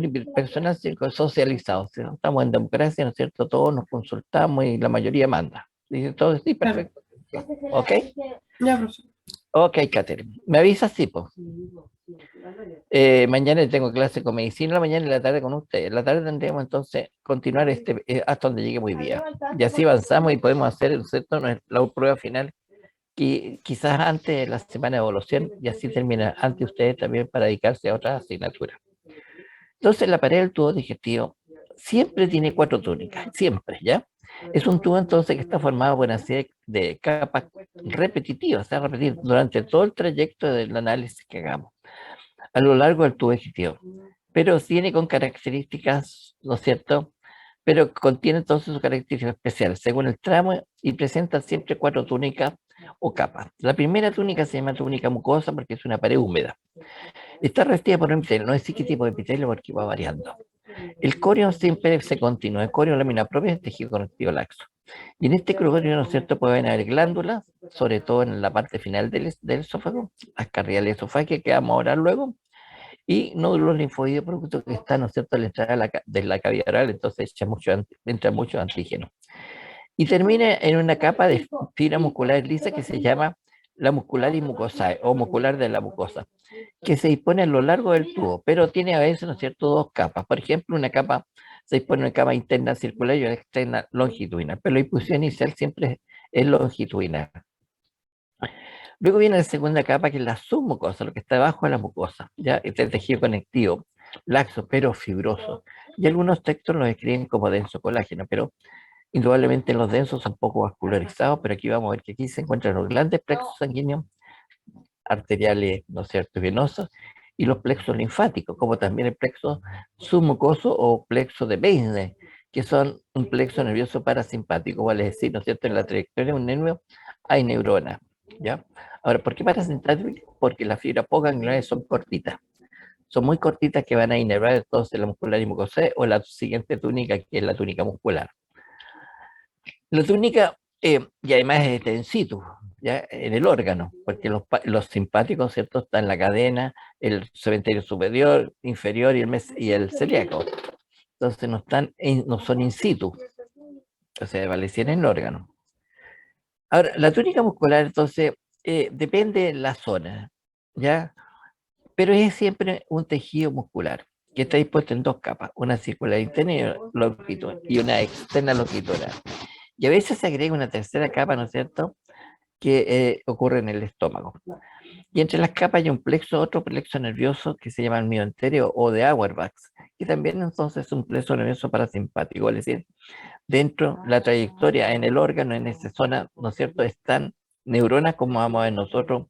unipersonal socializado. ¿Sí? Estamos en democracia, ¿no es cierto? Todos nos consultamos y la mayoría manda. Dice todo, sí, Claro. perfecto. ¿Ok? Ya, profesor. Ok, Catherine. ¿Me avisas? Sí, pues. Mañana tengo clase con medicina, la mañana y la tarde con usted. En la tarde tendremos entonces continuar hasta donde llegue muy bien. Y así avanzamos y podemos hacer, ¿no es cierto?, la prueba final, que quizás antes de la semana de evaluación, y así termina antes ustedes también para dedicarse a otras asignaturas. Entonces, la pared del tubo digestivo siempre tiene cuatro túnicas, siempre, ¿ya? Es un tubo entonces que está formado por una serie de capas repetitivas, o sea, repetir durante todo el trayecto del análisis que hagamos, a lo largo del tubo digestivo. Pero tiene con características, ¿no es cierto? Pero contiene entonces sus características especiales según el tramo y presenta siempre cuatro túnicas o capas. La primera túnica se llama túnica mucosa porque es una pared húmeda. Está revestida por un epitelio, no sé qué tipo de epitelio porque va variando. El corio siempre se continúa, el corio lámina propia es tejido conectivo laxo. Y en este corio, ¿no es cierto?, pueden haber glándulas, sobre todo en la parte final del esófago, las carriales esofágicas que vamos a hablar luego, y nódulos linfoides producto que están, ¿no es cierto?, a la entrada de la cavidad oral, entonces entra mucho antígeno. Y termina en una capa de fibra muscular lisa que se llama la muscular y mucosae, o muscular de la mucosa, que se dispone a lo largo del tubo, pero tiene a veces, ¿no es cierto?, dos capas. Por ejemplo, una capa se dispone una capa interna circular y una externa longitudinal, pero la difusión inicial siempre es longitudinal. Luego viene la segunda capa, que es la submucosa, lo que está debajo de la mucosa, ¿ya? Este tejido conectivo, laxo, pero fibroso. Y algunos textos lo describen como denso colágeno, pero indudablemente los densos son poco vascularizados, pero aquí vamos a ver que aquí se encuentran los grandes plexos sanguíneos arteriales, ¿no es cierto?, venosos, y los plexos linfáticos, como también el plexo submucoso o plexo de Bessner, que son un plexo nervioso parasimpático, vale decir, ¿no es cierto?, en la trayectoria de un nervio hay neuronas, ¿ya? Ahora, ¿por qué parasimpático? Porque las fibras poco ganglionares son cortitas, son muy cortitas que van a inervar entonces la muscular y mucosa o la siguiente túnica, que es la túnica muscular. La túnica, y además es in situ, ¿ya? En el órgano, porque los simpáticos, ¿cierto?, están en la cadena, el cementerio superior, inferior y el celíaco. Entonces no son in situ, o sea, valecían en el órgano. Ahora, la túnica muscular, entonces, depende de la zona, ¿ya? Pero es siempre un tejido muscular que está dispuesto en dos capas, una circular interna y una externa longitudinal. Y a veces se agrega una tercera capa, ¿no es cierto?, que ocurre en el estómago. Y entre las capas hay otro plexo nervioso que se llama el mioenterio o de Auerbach, que también entonces es un plexo nervioso parasimpático, es decir, dentro de la trayectoria en el órgano, en esa zona, ¿no es cierto?, están neuronas como vamos a ver nosotros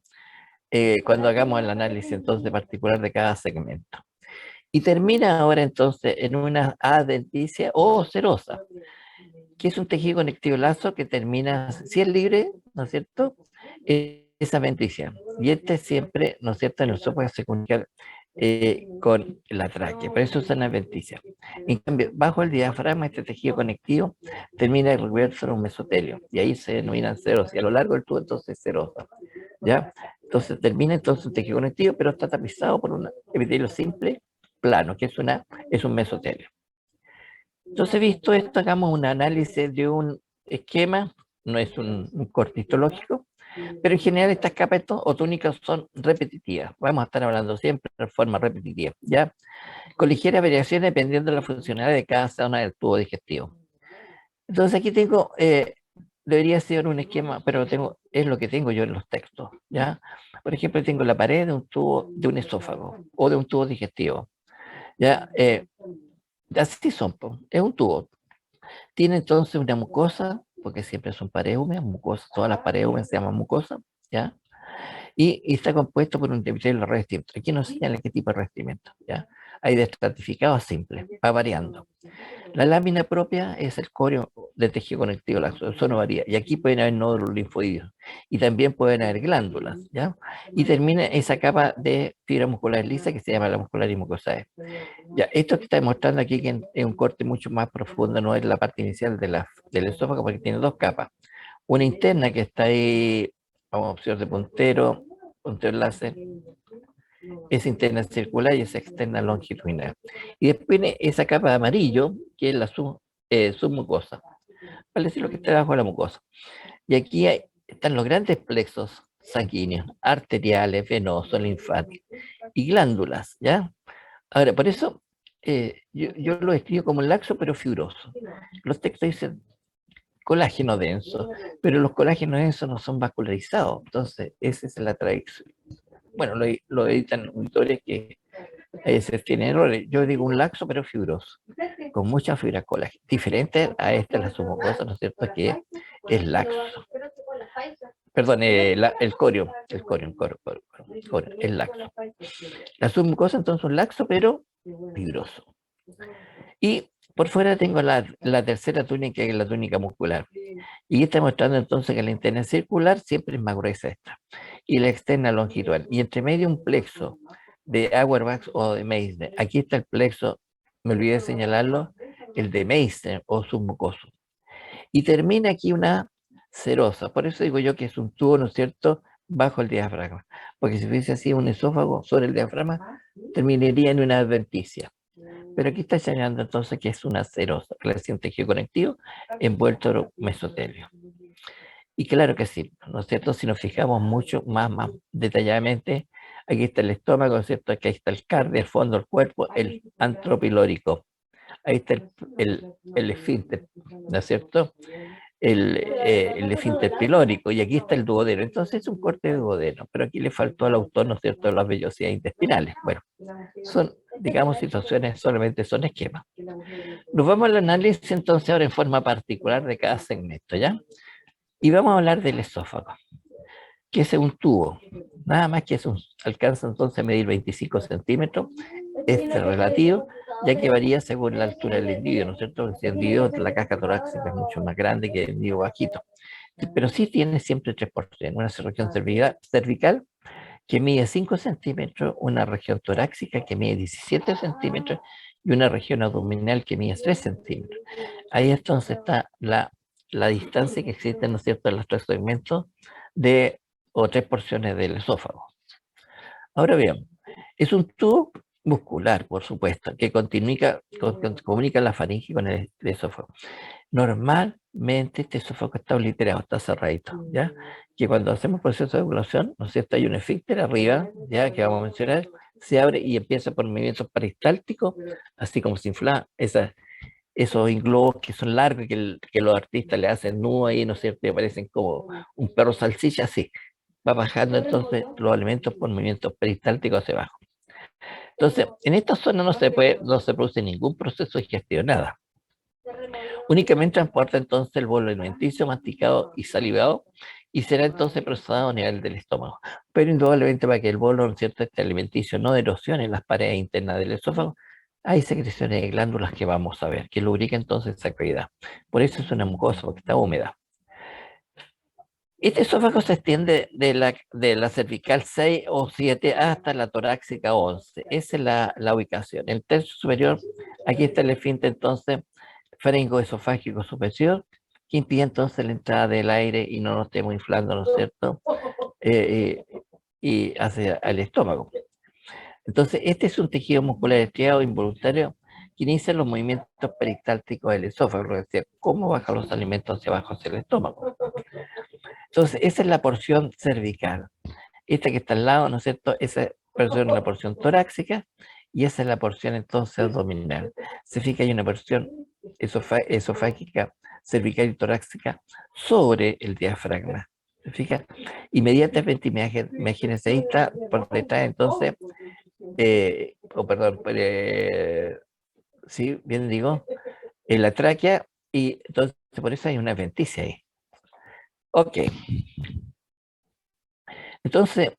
cuando hagamos el análisis entonces particular de cada segmento. Y termina ahora entonces en una adventicia o serosa, que es un tejido conectivo lazo que termina, si es libre, ¿no es cierto?, esa adventicia. Y este siempre, ¿no es cierto?, en el esófago se comunica con la tráquea, por eso es una adventicia. En cambio, bajo el diafragma, este tejido conectivo termina recubierto en un mesotelio, y ahí se denominan ceros, y a lo largo del tubo entonces serosa, ¿ya? Entonces termina entonces un tejido conectivo, pero está tapizado por un epitelio simple, plano, que es un mesotelio. Entonces, visto esto, hagamos un análisis de un esquema, no es un corte histológico, pero en general estas capas o túnicas son repetitivas. Vamos a estar hablando siempre de forma repetitiva, ¿ya? Con ligeras variaciones dependiendo de la funcionalidad de cada zona del tubo digestivo. Entonces aquí tengo, debería ser un esquema, pero es lo que tengo yo en los textos, ¿ya? Por ejemplo, tengo la pared de un tubo, de un esófago o de un tubo digestivo, ¿ya? Así son, es un tubo. Tiene entonces una mucosa, porque siempre son paredes húmedas, mucosa, todas las paredes húmedas se llaman mucosa, ¿ya? Y está compuesto por un epitelio revestimiento. Aquí nos señala qué tipo de revestimiento, ¿ya? Hay de estratificado a simple, va variando. La lámina propia es el corio de tejido conectivo laxo, eso no varía. Y aquí pueden haber nódulos linfoides y también pueden haber glándulas, ¿ya? Y termina esa capa de fibra muscular lisa que se llama la muscular y mucosae. Ya, esto que está demostrando aquí que es un corte mucho más profundo, no es la parte inicial del esófago, porque tiene dos capas. Una interna que está ahí, como opción de puntero láser, es interna circular y es externa longitudinal. Y después viene esa capa de amarillo, que es la submucosa, vale decir lo que está debajo de la mucosa. Y aquí están los grandes plexos sanguíneos, arteriales, venosos, linfáticos y glándulas, ¿ya? Ahora, por eso yo lo escribo como laxo pero fibroso. Los textos dicen colágeno denso, pero los colágenos densos no son vascularizados, entonces esa es la tradición. Bueno, lo editan autores que a veces tienen errores. Yo digo un laxo pero fibroso, con mucha fibra colágeno, diferente a esta, la submucosa, ¿no es cierto?, que es laxo. Perdón, el corio, el laxo. La submucosa entonces un laxo pero fibroso. Y por fuera tengo la tercera túnica, que es la túnica muscular. Y está mostrando entonces que la interna circular siempre es más gruesa esta. Y la externa longitudinal. Y entre medio un plexo de Auerbach o de Meissner. Aquí está el plexo, me olvidé de señalarlo, el de Meissner o submucoso. Y termina aquí una serosa. Por eso digo yo que es un tubo, ¿no es cierto?, bajo el diafragma. Porque si fuese así un esófago sobre el diafragma, terminaría en una adventicia. Pero aquí está señalando entonces que es una serosa, que es un tejido conectivo envuelto en mesotelio. Y claro que sí, ¿no es cierto? Si nos fijamos mucho más detalladamente, aquí está el estómago, ¿no es cierto? Aquí está el cardio, el fondo del cuerpo, el antropilórico. Ahí está el esfínter, ¿no es cierto? El esfínter pilórico, y aquí está el duodeno. Entonces es un corte de duodeno, pero aquí le faltó al autor, ¿no es cierto?, las vellosidades intestinales. Bueno, son, digamos, situaciones, solamente son esquemas. Nos vamos al análisis entonces ahora en forma particular de cada segmento, ¿ya? Y vamos a hablar del esófago, que es un tubo, nada más que alcanza entonces a medir 25 centímetros, este relativo, ya que varía según la altura del individuo, ¿no es cierto? Si el individuo, la caja torácica es mucho más grande que el individuo bajito, pero sí tiene siempre 3%, una región cervical que mide 5 centímetros, una región torácica que mide 17 centímetros y una región abdominal que mide 3 centímetros. Ahí entonces está la distancia que existe, ¿no es cierto?, en los tres segmentos o tres porciones del esófago. Ahora bien, es un tubo muscular, por supuesto, que comunica la faringe con el esófago. Normalmente este esófago está obliterado, está cerradito, ¿ya? Que cuando hacemos proceso de ovulación, ¿no es cierto?, hay un esfínter arriba, ¿ya?, que vamos a mencionar, se abre y empieza por movimientos peristálticos, así como se infla esos globos que son largos, que los artistas le hacen nudo ahí, ¿no es cierto?, y parecen como un perro salchicha, así. Va bajando entonces los alimentos por movimientos peristálticos hacia abajo. Entonces, en esta zona no se produce ningún proceso digestivo, nada. Únicamente transporta entonces el bolo alimenticio masticado y salivado y será entonces procesado a nivel del estómago. Pero indudablemente para que el bolo, ¿no es cierto?, este alimenticio no erosione las paredes internas del esófago, hay secreciones de glándulas que vamos a ver, que lubrica entonces esa cavidad. Por eso es una mucosa, porque está húmeda. Este esófago se extiende de la cervical 6 o 7 hasta la torácica 11. Esa es la ubicación. El tercio superior, aquí está el esfínter entonces faringoesofágico superior, que impide entonces la entrada del aire y no nos estemos inflando, ¿no es cierto?, y hacia el estómago. Entonces, este es un tejido muscular estriado involuntario que inicia los movimientos peristálticos del esófago, es decir, cómo bajan los alimentos hacia abajo, hacia el estómago. Entonces, esa es la porción cervical. Esta que está al lado, ¿no es cierto?, esa es la porción torácica y esa es la porción entonces abdominal. Se fija que hay una porción esofágica, cervical y torácica sobre el diafragma. ¿Se fija? Inmediatamente, imagínense, ahí está por detrás entonces, sí, bien digo, en la tráquea, y entonces por eso hay una adventicia ahí. Ok. Entonces,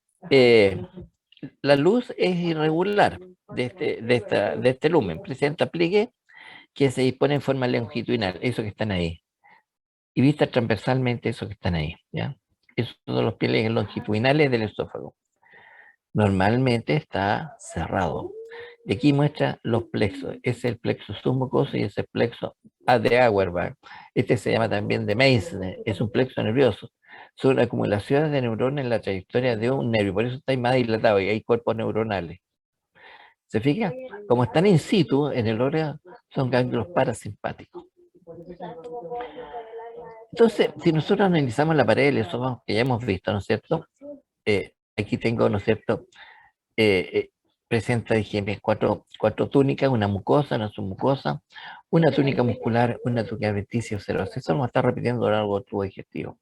la luz es irregular de este lumen. Presenta pliegue que se dispone en forma longitudinal, eso que están ahí. Y vista transversalmente, eso que están ahí, ¿ya? Esos son los pliegues longitudinales del esófago. Normalmente está cerrado. Y aquí muestra los plexos. Es el plexo submucoso y ese plexo de Auerbach. Este se llama también de Meissner. Es un plexo nervioso. Son acumulaciones de neuronas en la trayectoria de un nervio, por eso está más dilatado y hay cuerpos neuronales. ¿Se fija? Como están in situ en el órgano, son ganglios parasimpáticos. Entonces, si nosotros analizamos la pared del esófago, que ya hemos visto, ¿no es cierto? Aquí tengo, ¿no es cierto? eh, eh, Presenta, dijimos, cuatro túnicas, una mucosa, una submucosa, una túnica muscular, una túnica adventicia o serosa. Eso lo vamos a estar repitiendo a lo largo del tubo digestivo.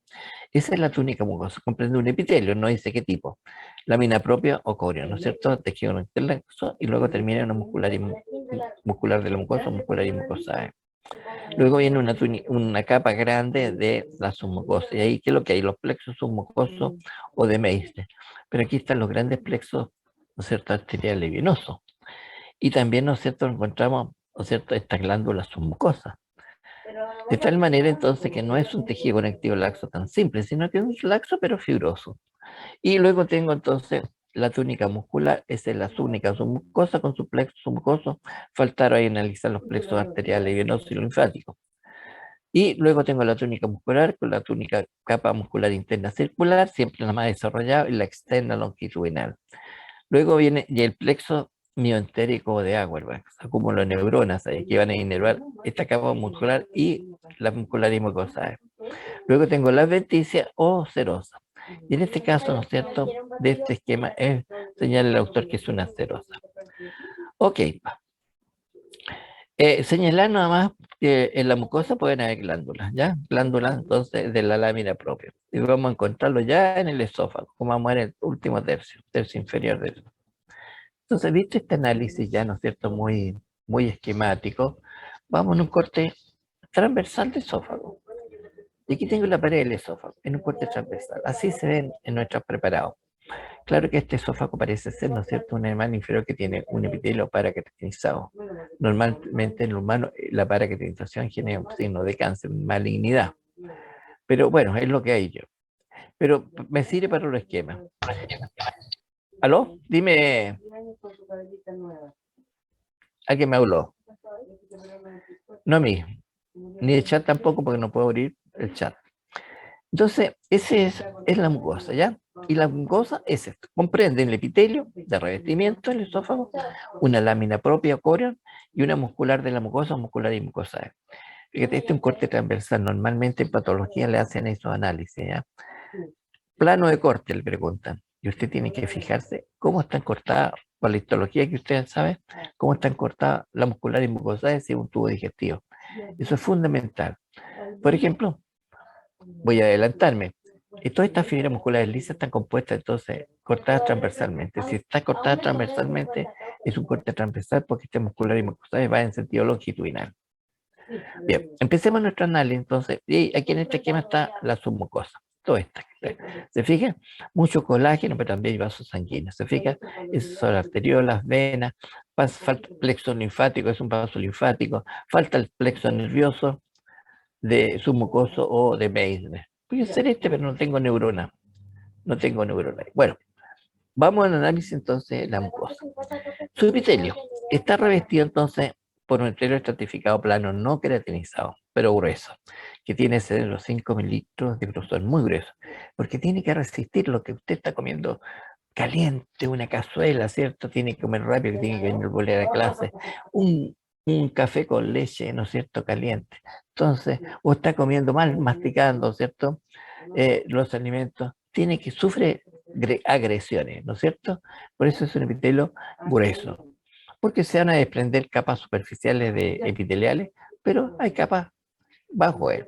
Esa es la túnica mucosa, comprende un epitelio, no dice qué tipo, lámina propia o córeo, ¿no es cierto? Tejido interlaxo y luego termina en una muscular, muscular de la mucosa, muscular y mucosa. Luego viene una capa grande de la submucosa. Y ahí, ¿qué es lo que hay? Los plexos submucosos o de Meissner. Pero aquí están los grandes plexos, ¿no es cierto?, arteriales y venosos. Y también, ¿no es cierto?, encontramos, ¿no es cierto?, estas glándulas submucosas. De tal manera, entonces, que no es un tejido conectivo laxo tan simple, sino que es un laxo pero fibroso. Y luego tengo, entonces, la túnica muscular, esa es la túnica submucosa con su plexo submucoso. Faltaron ahí analizar los plexos arteriales y venosos y linfáticos. Y luego tengo la túnica muscular con la túnica capa muscular interna circular, siempre la más desarrollada, y la externa longitudinal. Luego viene y el plexo mioentérico de Auerbach, acúmulo de neuronas ahí, que van a inervar esta capa muscular y la muscular y mucosa. Luego tengo la adventicia o serosa. Y en este caso, ¿no es cierto?, de este esquema es señala el autor que es una serosa. Ok, señalar nada más que en la mucosa pueden haber glándulas, ¿ya? Glándulas entonces de la lámina propia. Y vamos a encontrarlo ya en el esófago, como vamos a ver en el último tercio inferior del. Entonces, visto este análisis ya, ¿no es cierto?, muy esquemático, vamos a un corte transversal de esófago. Y aquí tengo la pared del esófago, en un corte transversal. Así se ven en nuestros preparados. Claro que este esófago parece ser, ¿no es cierto?, un hermano inferior que tiene un epitelio paraqueratizado. Normalmente en el humano la paraquetinización genera un signo de cáncer, malignidad. Pero bueno, es lo que hay yo. Pero me sirve para los esquemas. ¿Aló? Dime, alguien me habló. No a mí, ni el chat tampoco porque no puedo abrir el chat. Entonces, es la mucosa, ¿ya? Y la mucosa es esto. Comprende el epitelio de revestimiento del esófago, una lámina propia o corion y una muscular de la mucosa, muscular y mucosa. Fíjate, este es un corte transversal. Normalmente en patología le hacen esos análisis, ¿ya? Plano de corte, le preguntan. Y usted tiene que fijarse cómo están cortadas, por la histología que usted sabe, cómo están cortadas la muscular y mucosa según un tubo digestivo. Eso es fundamental. Por ejemplo, voy a adelantarme. Y todas estas fibras musculares lisas están compuestas, entonces, cortadas transversalmente. Si está cortada transversalmente, es un corte transversal porque este muscular y mucosa va en sentido longitudinal. Bien, empecemos nuestro análisis entonces. Y aquí en este esquema está la submucosa. Todo esto. ¿Se fijan? Mucho colágeno, pero también hay vasos sanguíneos. ¿Se fijan? Esas son las arteriolas, venas, falta el plexo linfático, es un vaso linfático, falta el plexo nervioso de submucoso o de Meissner. Voy a hacer este, pero no tengo neurona. No tengo neurona. Bueno, vamos al análisis entonces de la mucosa. Su epitelio está revestido entonces por un epitelio estratificado plano no queratinizado, pero grueso, que tiene de los 5 mililitros de grosor, muy grueso, porque tiene que resistir lo que usted está comiendo caliente, una cazuela, ¿cierto? Tiene que comer rápido, tiene que venir a volver a clase, un café con leche, ¿no es cierto?, caliente. Entonces, o está comiendo mal, masticando, ¿cierto? Los alimentos, tiene que sufre agresiones, ¿no es cierto? Por eso es un epitelio grueso, porque se van a desprender capas superficiales de epiteliales, pero hay capas bajo él.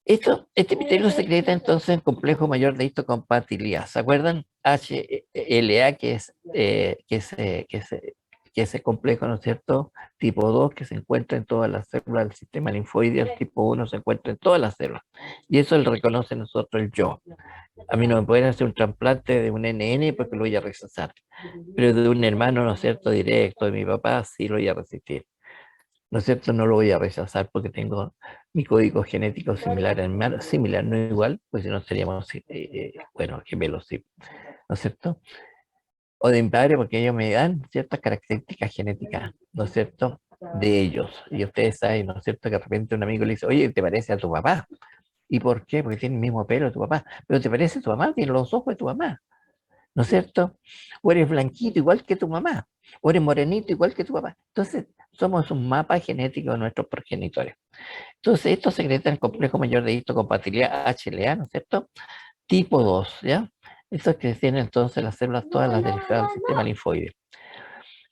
Este epitelio secreta entonces el complejo mayor de histocompatibilidad. ¿Se acuerdan? HLA, que es el complejo, ¿no es cierto? Tipo 2 que se encuentra en todas las células del sistema linfoide, el tipo 1 se encuentra en todas las células. Y eso lo reconoce nosotros el yo. A mí no me pueden hacer un trasplante de un NN porque lo voy a rechazar. Pero de un hermano, ¿no es cierto?, directo, de mi papá, sí lo voy a resistir. ¿No es cierto? No lo voy a rechazar porque tengo mi código genético similar, similar, no igual, pues si no seríamos, bueno, gemelos, sí, ¿no es cierto? O de mi padre porque ellos me dan ciertas características genéticas, ¿no es cierto?, de ellos. Y ustedes saben, ¿no es cierto?, que de repente un amigo le dice, oye, ¿te parece a tu papá? ¿Y por qué? Porque tiene el mismo pelo de tu papá. Pero te parece tu mamá, tiene los ojos de tu mamá, ¿no es cierto? O eres blanquito igual que tu mamá, o eres morenito igual que tu papá. Entonces, somos un mapa genético de nuestros progenitores. Entonces, esto secreta el complejo mayor de histocompatibilidad HLA, ¿no es cierto? Tipo 2, ¿ya? Eso es que tienen entonces las células todas las derivadas del sistema linfoide.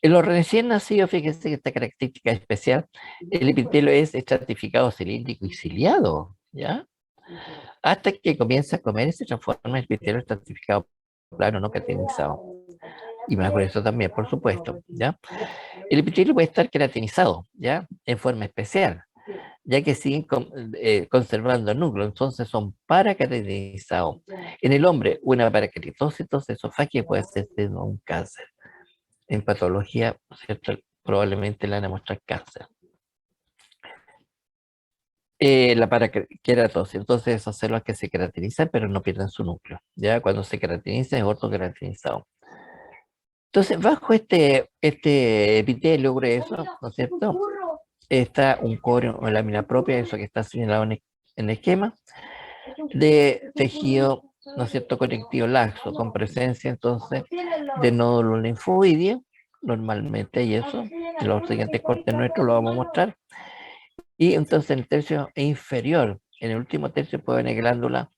En los recién nacidos, fíjense que esta característica especial, el epitelio es estratificado cilíndrico y ciliado, ¿ya? Hasta que comienza a comer y se transforma en epitelio estratificado plano no catenizado. Y más por eso también, por supuesto, ¿ya? El epitelio puede estar queratinizado, ¿ya? En forma especial, ya que siguen conservando el núcleo, entonces son paraqueratinizados. En el hombre, una paraqueratosis esofágica puede ser de un cáncer. En patología, ¿cierto? Probablemente le van a mostrar cáncer. La paraqueratosis, entonces esas células que se queratinizan pero no pierden su núcleo. Ya cuando se queratiniza es ortoqueratinizado. Entonces, bajo este epitelio grueso, ¿no es cierto? Está un corio o lámina propia, eso que está señalado en el esquema, de tejido, ¿no es cierto?, conectivo laxo, con presencia entonces de nódulo linfoideo, normalmente, y eso, en los siguientes cortes nuestros lo vamos a mostrar. Y entonces en el tercio inferior, en el último tercio, puede haber glándula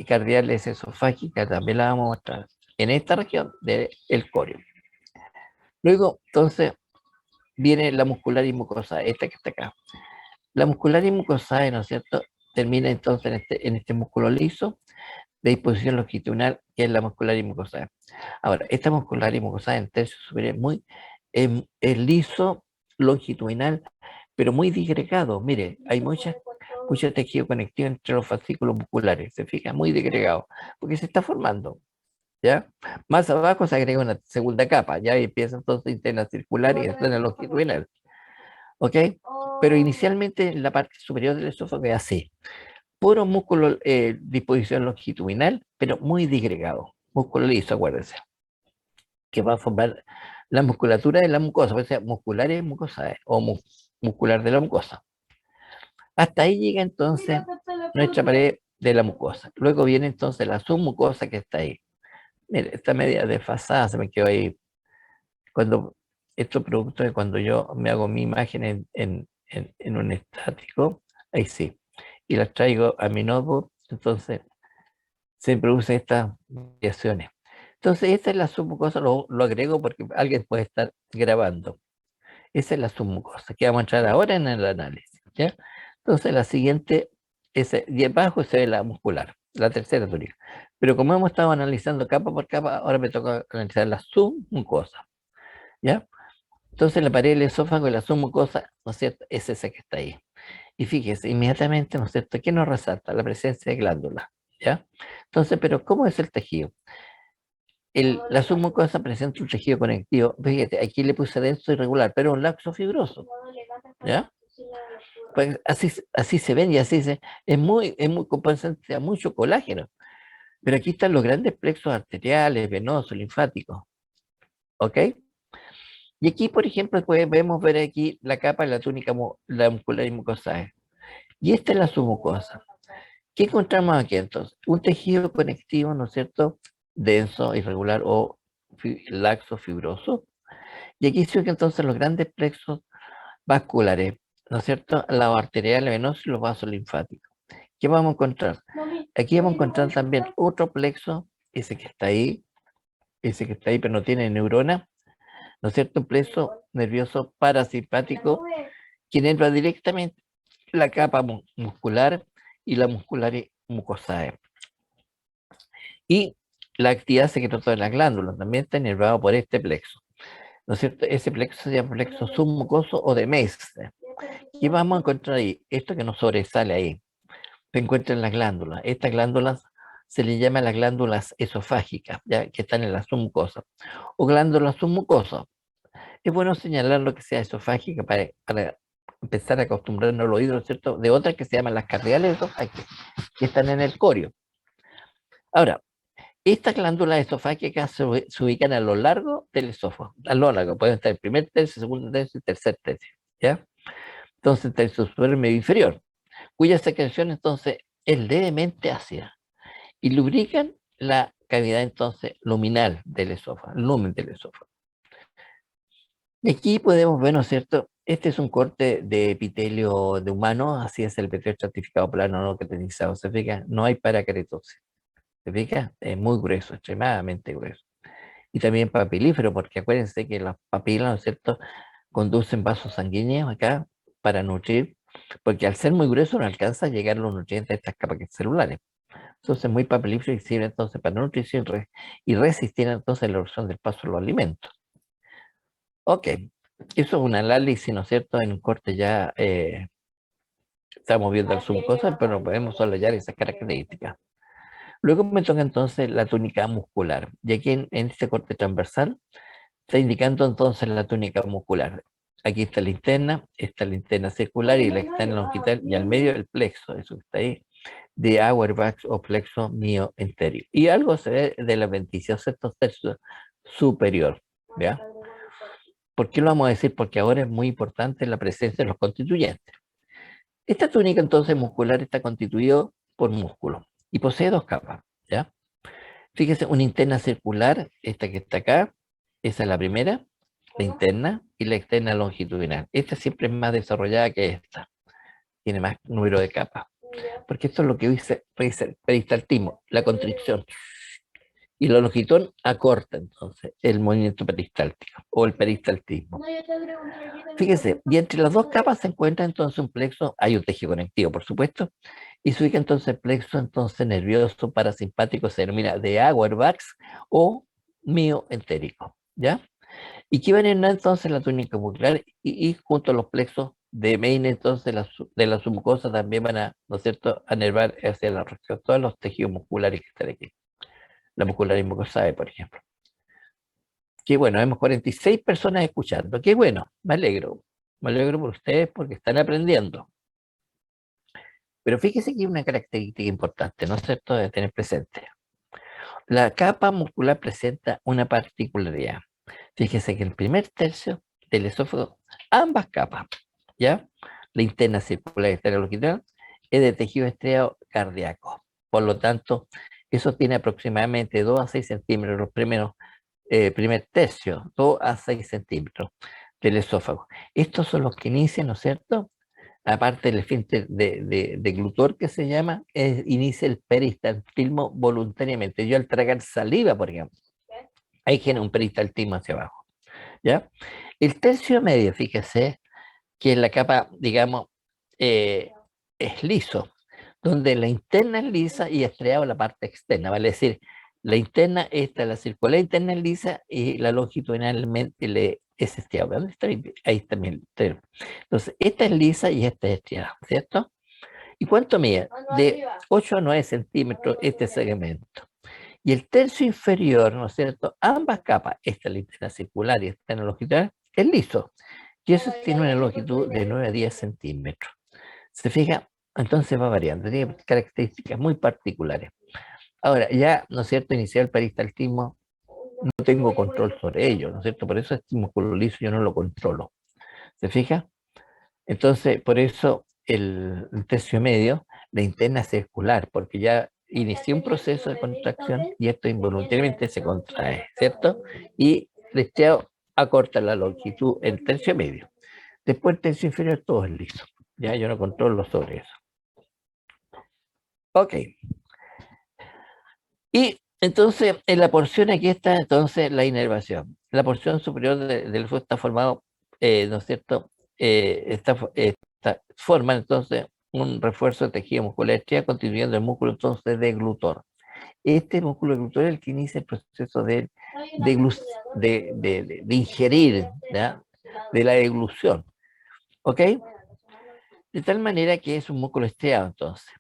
cardiales esofágica, también la vamos a mostrar en esta región del corio. Luego, entonces, viene la muscular y mucosa, esta que está acá. La muscular y mucosa, ¿no es cierto? Termina entonces en este músculo liso de disposición longitudinal, que es la muscular y mucosa. Ahora, esta muscular y mucosa en tercio superior es liso, longitudinal, pero muy disgregado. Mire, hay mucho tejido conectivo entre los fascículos musculares, se fija, muy disgregado, porque se está formando, ¿ya? Más abajo se agrega una segunda capa, ya empieza entonces interna circular y externa longitudinal, ¿ok? Pero inicialmente en la parte superior del esófago es así, puro músculo, disposición longitudinal, pero muy disgregado, músculo liso, acuérdense, que va a formar la musculatura de la mucosa, o sea, muscular y mucosa, o muscular de la mucosa. Hasta ahí llega entonces nuestra pared de la mucosa. Luego viene entonces la submucosa que está ahí. Mire, está media desfasada, se me quedó ahí. Cuando, esto producto de cuando yo me hago mi imagen en un estático, ahí sí, y las traigo a mi notebook, entonces se producen estas variaciones. Entonces, esta es la submucosa, lo agrego porque alguien puede estar grabando. Esa es la submucosa, que vamos a entrar ahora en el análisis, ¿ya? Entonces, la siguiente, y abajo se ve la muscular, la tercera túnica. Pero como hemos estado analizando capa por capa, ahora me toca analizar la submucosa, ¿ya? Entonces, la pared del esófago y la submucosa, ¿no es cierto? Es esa que está ahí. Y fíjese, inmediatamente, ¿no es cierto? ¿Qué nos resalta? La presencia de glándulas, ¿ya? Entonces, pero ¿cómo es el tejido? La submucosa presenta un tejido conectivo. Fíjate, aquí le puse denso irregular, pero un laxo fibroso, ¿ya? Pues así se ven y es muy compensante a mucho colágeno. Pero aquí están los grandes plexos arteriales, venosos, linfáticos, ¿ok? Y aquí, por ejemplo, vemos ver aquí la capa de la túnica, la muscular y mucosa. Y esta es la submucosa. ¿Qué encontramos aquí entonces? Un tejido conectivo, ¿no es cierto? Denso, irregular o laxo, fibroso. Y aquí se que entonces los grandes plexos vasculares, ¿no es cierto? Los arteriales venosos y los vasos linfáticos. ¿Qué vamos a encontrar? Aquí vamos a encontrar también otro plexo, ese que está ahí, pero no tiene neurona, ¿no es cierto? Un plexo nervioso parasimpático, quien entra directamente la capa muscular y la muscular y mucosae. Y la actividad secretoria de las glándulas también está inervado por este plexo, ¿no es cierto? Ese plexo se llama plexo submucoso o de Meissen. ¿Qué vamos a encontrar ahí? Esto que nos sobresale ahí, se encuentra en las glándulas. Estas glándulas se le llama las glándulas esofágicas, ¿ya? Que están en la submucosa, o glándulas submucosas. Es bueno señalar lo que sea esofágica para empezar a acostumbrarnos al oído, ¿cierto? De otras que se llaman las cardiales esofágicas, que están en el corio. Ahora, estas glándulas esofágicas se ubican a lo largo del esófago, a lo largo, pueden estar el primer tercio, segundo tercio y tercer tercio, ¿ya? Entonces, tercio superior, medio inferior, cuya secreción entonces es levemente ácida y lubrican la cavidad entonces luminal del esófago, el lumen del esófago. Y aquí podemos ver, ¿no es cierto? Este es un corte de epitelio de humano, así es el epitelio estratificado plano no caracterizado, ¿se fija? No hay paracaretosis, ¿se fija? Es muy grueso, extremadamente grueso. Y también papilífero, porque acuérdense que las papilas, ¿no es cierto?, conducen vasos sanguíneos acá para nutrir, porque al ser muy grueso no alcanza a llegar los nutrientes a estas capas celulares. Entonces, muy papilífero y sirve entonces para nutrición y resistir entonces la erosión del paso de los alimentos. Ok, eso es un análisis, ¿no es cierto?, en un corte ya estamos viendo el submucosa, pero no podemos sobrellevar esas características. Luego me toca entonces la túnica muscular, y aquí en este corte transversal está indicando entonces la túnica muscular. Aquí está la interna circular y la externa longitudinal, y al medio el plexo, eso que está ahí, de Auerbach o plexo mioentérico. Y algo se ve de la venticia sexto tercio superior. ¿Ya? ¿Por qué lo vamos a decir? Porque ahora es muy importante la presencia de los constituyentes. Esta túnica entonces muscular está constituida por músculo y posee dos capas. ¿Ya? Fíjese, una interna circular, esta que está acá, esa es la primera, la interna, y la externa longitudinal. Esta siempre es más desarrollada que esta, tiene más número de capas, porque esto es lo que dice peristaltismo, la constricción, y la longitud acorta entonces el movimiento peristáltico o el peristaltismo. Fíjese, y entre las dos capas se encuentra entonces un plexo, hay un tejido conectivo, por supuesto, y se ubica entonces el plexo entonces nervioso parasimpático, se denomina de Auerbach o mioentérico, ¿ya? Y que van a entonces la túnica muscular y junto a los plexos de Meine, entonces de la submucosa también van a, ¿no es cierto?, a nervar hacia la región, todos los tejidos musculares que están aquí. La muscularis mucosae, por ejemplo. Qué bueno, vemos 46 personas escuchando. Qué bueno, me alegro. Me alegro por ustedes porque están aprendiendo. Pero fíjese que hay una característica importante, ¿no es cierto?, de tener presente. La capa muscular presenta una particularidad. Fíjese que el primer tercio del esófago, ambas capas, ¿ya? La interna circular y externa longitudinal, es de tejido estriado cardíaco. Por lo tanto, eso tiene aproximadamente 2 a 6 centímetros, los primeros, primer tercio, 2 a 6 centímetros del esófago. Estos son los que inician, ¿no es cierto? Aparte del esfínter de glutor que se llama, inicia el peristaltismo voluntariamente. Yo al tragar saliva, por ejemplo, ahí genera un peristaltismo hacia abajo, ¿ya? El tercio medio, fíjese, que es la capa, digamos, eh, es liso, donde la interna es lisa y estriado la parte externa, vale decir, la interna, esta, la circular interna es lisa y la longitudinalmente es estriado. ¿Dónde está? Ahí está bien. Entonces, esta es lisa y esta es estriada, ¿cierto? ¿Y cuánto mide? De 8 a 9 centímetros este segmento. Y el tercio inferior, ¿no es cierto? Ambas capas, esta la interna circular y esta en la longitudinal, es liso. Y eso tiene una longitud de 9 a 10 centímetros. ¿Se fija? Entonces va variando, tiene características muy particulares. Ahora, ya, ¿no es cierto?, iniciar el peristaltismo, no tengo control sobre ello, ¿no es cierto? Por eso este músculo liso yo no lo controlo. ¿Se fija? Entonces, por eso el tercio medio, la interna circular, porque ya inicié un proceso de contracción y esto involuntariamente se contrae, ¿cierto? Y el estriado acorta la longitud en tercio medio. Después el tercio inferior todo es liso. Ya yo no controlo sobre eso. Ok. Y entonces en la porción aquí está entonces la inervación. La porción superior del fuego está formado, ¿no es cierto? Forma entonces un refuerzo de tejido muscular estriado constituyendo el músculo entonces de glutor. Este músculo de glutor es el que inicia el proceso de ingerir, ¿ya? De la deglución. ¿Ok? De tal manera que es un músculo estriado entonces,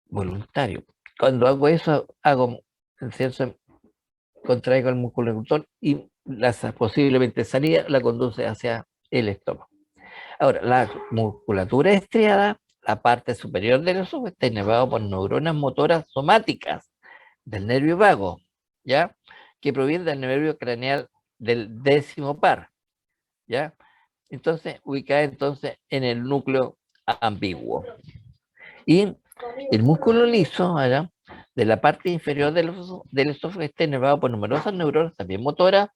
voluntario. Cuando hago eso, ¿cierto?, contraigo el músculo inductor y la posiblemente salida la conduce hacia el estómago. Ahora, la musculatura estriada, la parte superior del esófago, está inervado por neuronas motoras somáticas del nervio vago, ¿ya? Que proviene del nervio craneal del décimo par, ¿ya? Entonces, ubicada entonces en el núcleo ambiguo. Y El músculo liso, ¿verdad?, de la parte inferior del esófago está inervado por numerosas neuronas, también motoras,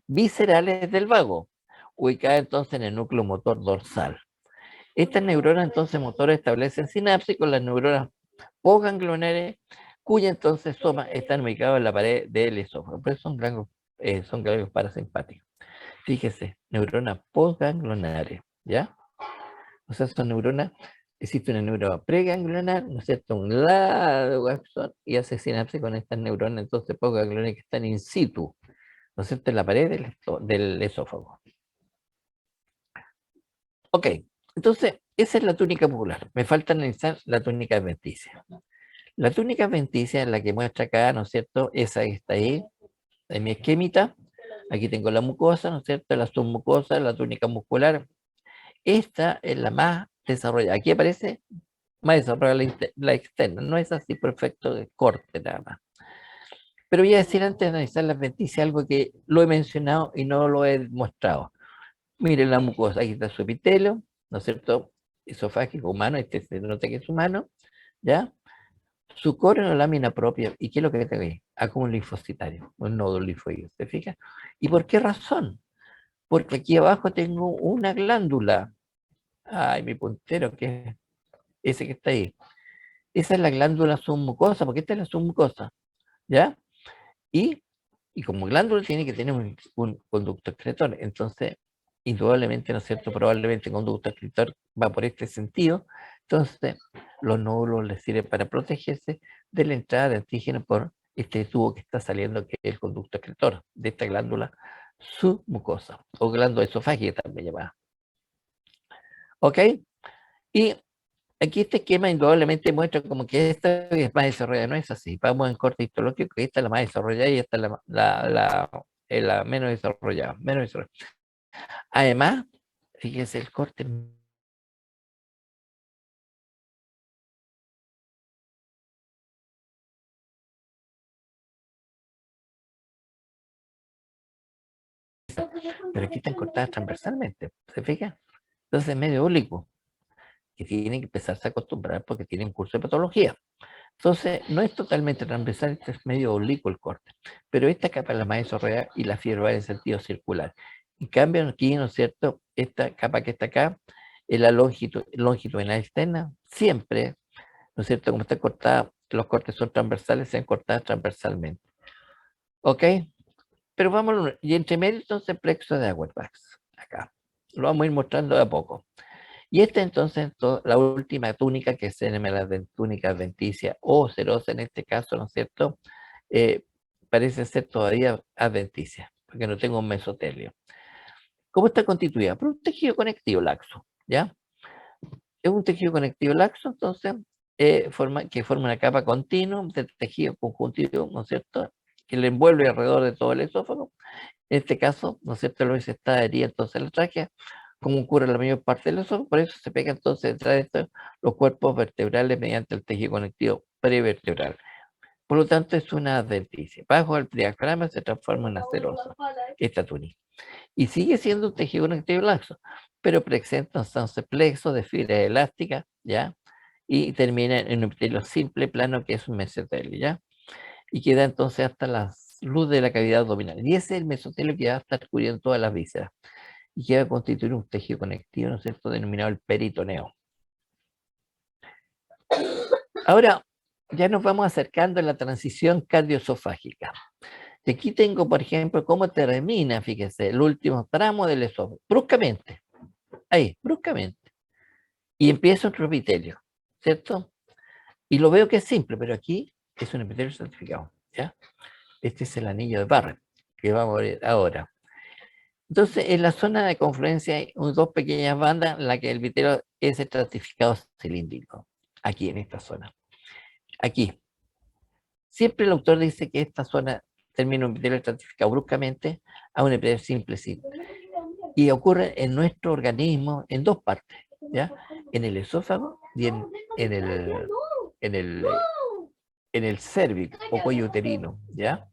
viscerales del vago, ubicada entonces en el núcleo motor dorsal. Estas neuronas entonces motoras establecen sinapsis con las neuronas postganglionares, cuya entonces somas están ubicados en la pared del esófago. Por eso son ganglios parasimpáticos. Fíjese, neuronas postganglionares, ¿ya? O sea, son neuronas, existe una neurona preganglionar, ¿no es cierto? Un largo axón y hace sinapsis con estas neuronas entonces postganglionares que están in situ, ¿no es cierto?, en la pared del esófago. Ok, entonces, esa es la túnica muscular. Me falta analizar la túnica adventicia. La túnica adventicia es la que muestra acá, ¿no es cierto? Esa que está ahí, en mi esquemita. Aquí tengo la mucosa, ¿no es cierto? La submucosa, la túnica muscular. Esta es la más desarrollada. Aquí aparece más desarrollada la externa. No es así perfecto de corte nada más. Pero voy a decir antes de analizar la adventicia algo que lo he mencionado y no lo he mostrado. Miren la mucosa, aquí está su epitelio, ¿no es cierto? Esofágico humano, este se nota que es humano, ¿ya? Su core o lámina propia, ¿y qué es lo que tengo ahí? Ah, como un linfocitario, un nódulo linfoide, ¿se fija? ¿Y por qué razón? Porque aquí abajo tengo una glándula. Ay, mi puntero, que es ese que está ahí. Esa es la glándula submucosa, porque esta es la submucosa, ¿ya? Y, y como glándula tiene que tener un conducto excretor. Entonces, indudablemente, ¿no es cierto? Probablemente el conducto excretor va por este sentido. Entonces, los nódulos les sirven para protegerse de la entrada de antígenos por este tubo que está saliendo, que es el conducto excretor de esta glándula submucosa, o glándula esofágica también llamada. ¿Ok? Y aquí este esquema indudablemente muestra como que esta es más desarrollada, no es así. Vamos en corte histológico, que esta es la más desarrollada y esta es la menos desarrollada, menos desarrollada. Además, fíjese el corte, pero aquí están cortadas transversalmente, ¿se fija? Entonces es medio oblicuo, que tienen que empezarse a acostumbrar porque tienen curso de patología. Entonces, no es totalmente transversal, este es medio oblicuo el corte, pero esta capa es la más desarrollada y la fibra va en sentido circular. En cambio, aquí, ¿no es cierto?, esta capa que está acá, es la longitudinal externa, siempre, ¿no es cierto?, como está cortada, los cortes son transversales, se han cortado transversalmente. ¿Ok? Pero vamos, y entre medio entonces plexo de Auerbach, acá. Lo vamos a ir mostrando de a poco. Y esta entonces, la última túnica, que se llama la túnica adventicia o serosa en este caso, ¿no es cierto? Parece ser todavía adventicia, porque no tengo un mesotelio. ¿Cómo está constituida? Por un tejido conectivo laxo, ¿ya? Es un tejido conectivo laxo, entonces, que forma una capa continua de tejido conjuntivo, ¿no es cierto?, que le envuelve alrededor de todo el esófago. En este caso, ¿no es cierto?, lo que se está adherida entonces la tráquea, como ocurre en la mayor parte del esófago, por eso se pega entonces detrás de esto los cuerpos vertebrales mediante el tejido conectivo prevertebral. Por lo tanto, es una adventicia. Bajo el diafragma se transforma en acerosa, esta túnica. Y sigue siendo un tejido conectivo laxo, pero presenta entonces plexo de fibra elástica, ¿ya? Y termina en un epitelio simple plano que es un mesotelio, ¿ya? Y queda entonces hasta la luz de la cavidad abdominal. Y ese es el mesotelio que va a estar cubriendo todas las vísceras y que va a constituir un tejido conectivo, ¿no es cierto?, denominado el peritoneo. Ahora, ya nos vamos acercando a la transición cardioesofágica. Y aquí tengo, por ejemplo, cómo termina, fíjese, el último tramo del esófago, bruscamente, ahí, bruscamente. Y empieza otro epitelio, ¿cierto? Y lo veo que es simple, pero aquí es un epitelio estratificado, ¿ya? Este es el anillo de Barrett, que vamos a ver ahora. Entonces, en la zona de confluencia hay dos pequeñas bandas en las que el epitelio es estratificado cilíndrico, aquí en esta zona. Aquí. Siempre el autor dice que esta zona termina un epitelio estratificado bruscamente a un epitelio simple. Y ocurre en nuestro organismo en dos partes, ¿ya? En el esófago y en el, en el, en el cérvix o cuello uterino, ¿ya?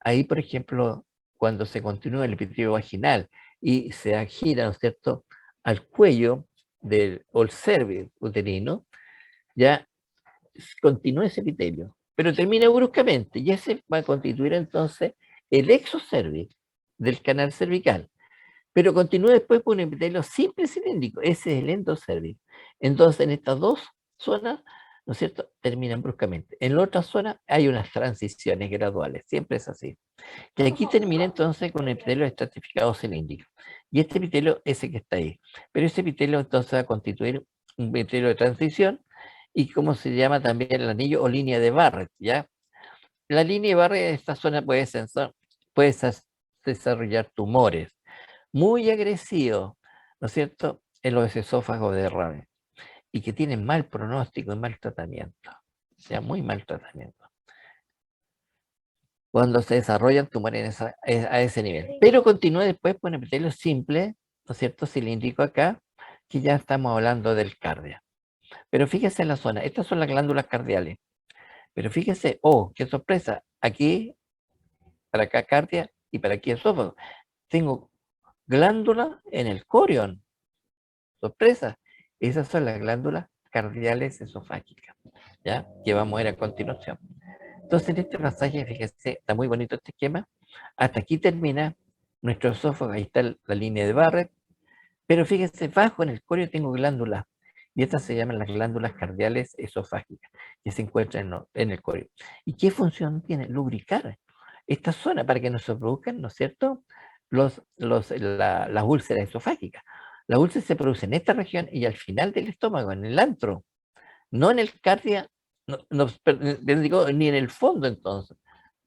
Ahí, por ejemplo, cuando se continúa el epitelio vaginal y se gira, ¿no es cierto?, al cuello o el cérvix uterino, ya continúa ese epitelio, pero termina bruscamente y ese va a constituir entonces el exocervix del canal cervical, pero continúa después por un epitelio simple cilíndrico, ese es el endocervix. Entonces en estas dos zonas, ¿no es cierto?, terminan bruscamente. En la otra zona hay unas transiciones graduales, siempre es así. Y aquí termina entonces con el epitelio estratificado cilíndrico. Y este epitelio es el que está ahí. Pero ese epitelio entonces va a constituir un epitelio de transición y como se llama también el anillo o línea de Barrett, ¿ya? La línea de Barrett en esta zona puede desarrollar tumores muy agresivos, ¿no es cierto?, en los esófagos de Raven y que tienen mal pronóstico y mal tratamiento, ya muy mal tratamiento cuando se desarrollan tumores a ese nivel. Pero continúa después con epitelio simple, ¿no es cierto?, cilíndrico acá, que ya estamos hablando del cardia. Pero fíjese en la zona, estas son las glándulas cardiales. Pero fíjese, oh, qué sorpresa, aquí, para acá cardia y para aquí esófago. Tengo glándula en el corion, sorpresa. Esas son las glándulas cardiales esofágicas, ¿ya? Que vamos a ver a continuación. Entonces, en este pasaje, fíjense, está muy bonito este esquema. Hasta aquí termina nuestro esófago, ahí está la línea de Barrett. Pero fíjense, bajo en el corio tengo glándulas. Y estas se llaman las glándulas cardiales esofágicas, que se encuentran en el corio. ¿Y qué función tiene? Lubricar esta zona para que no se produzcan, ¿no es cierto?, las úlceras esofágicas. Las úlceras se producen en esta región y al final del estómago, en el antro, no en el cardia, digo, ni en el fondo entonces,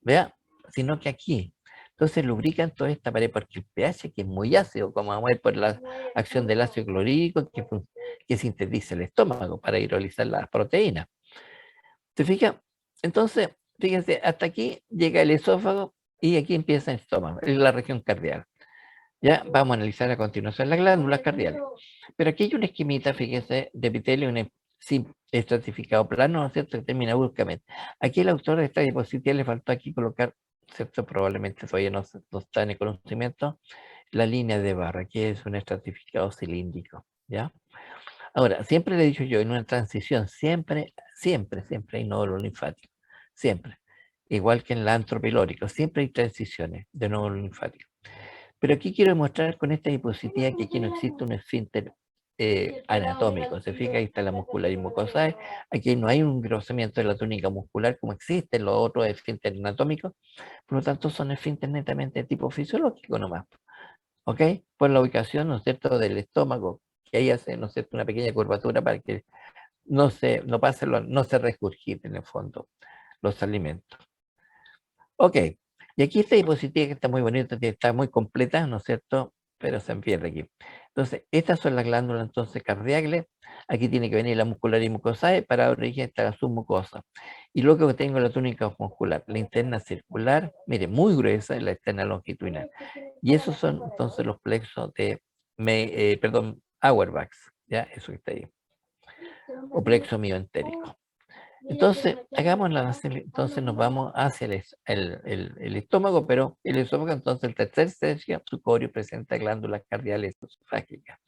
¿vea? Sino que aquí. Entonces lubrican toda esta pared porque el pH, que es muy ácido, como vamos a ver por la acción del ácido clorhídrico que sintetiza el estómago para hidrolizar las proteínas. ¿Se fija? Entonces, fíjense, hasta aquí llega el esófago y aquí empieza el estómago, es la región cardíaca. Ya vamos a analizar a continuación las glándulas cardiales. Pero aquí hay una esquemita, fíjese, de epitelio estratificado plano, ¿no es cierto?, que termina bruscamente. Aquí el autor de esta diapositiva le faltó aquí colocar, ¿cierto?, probablemente todavía no está en el conocimiento, la línea de barra, que es un estratificado cilíndrico, ¿ya? Ahora, siempre le he dicho yo, en una transición, siempre hay nódulo linfático, siempre. Igual que en la antropilórico, siempre hay transiciones de nódulo linfático. Pero aquí quiero mostrar con esta diapositiva que aquí no existe un esfínter anatómico. Se fija, ahí está la muscular y mucosae. Aquí no hay un engrosamiento de la túnica muscular como existe en los otros esfínteres anatómicos. Por lo tanto, son esfínteres netamente de tipo fisiológico nomás. ¿Ok? Por la ubicación, ¿no es cierto?, del estómago, que ahí hace, ¿no es cierto?, una pequeña curvatura para que no se regurgiten en el fondo los alimentos. Ok, y aquí esta diapositiva que está muy bonita, que está muy completa, ¿no es cierto? Pero se pierde aquí. Entonces, estas son las glándulas entonces cardiales. Aquí tiene que venir la muscular y mucosae para origen esta la submucosa. Y luego que tengo la túnica muscular, la interna circular, mire, muy gruesa, y la externa longitudinal. Y esos son entonces los plexos de, Auerbach, ¿ya? Eso que está ahí. O plexo mioentérico. Entonces, entonces nos vamos hacia el estómago, pero el estómago, entonces, el tercer tercio, su corio presenta glándulas cardiales esofágicas.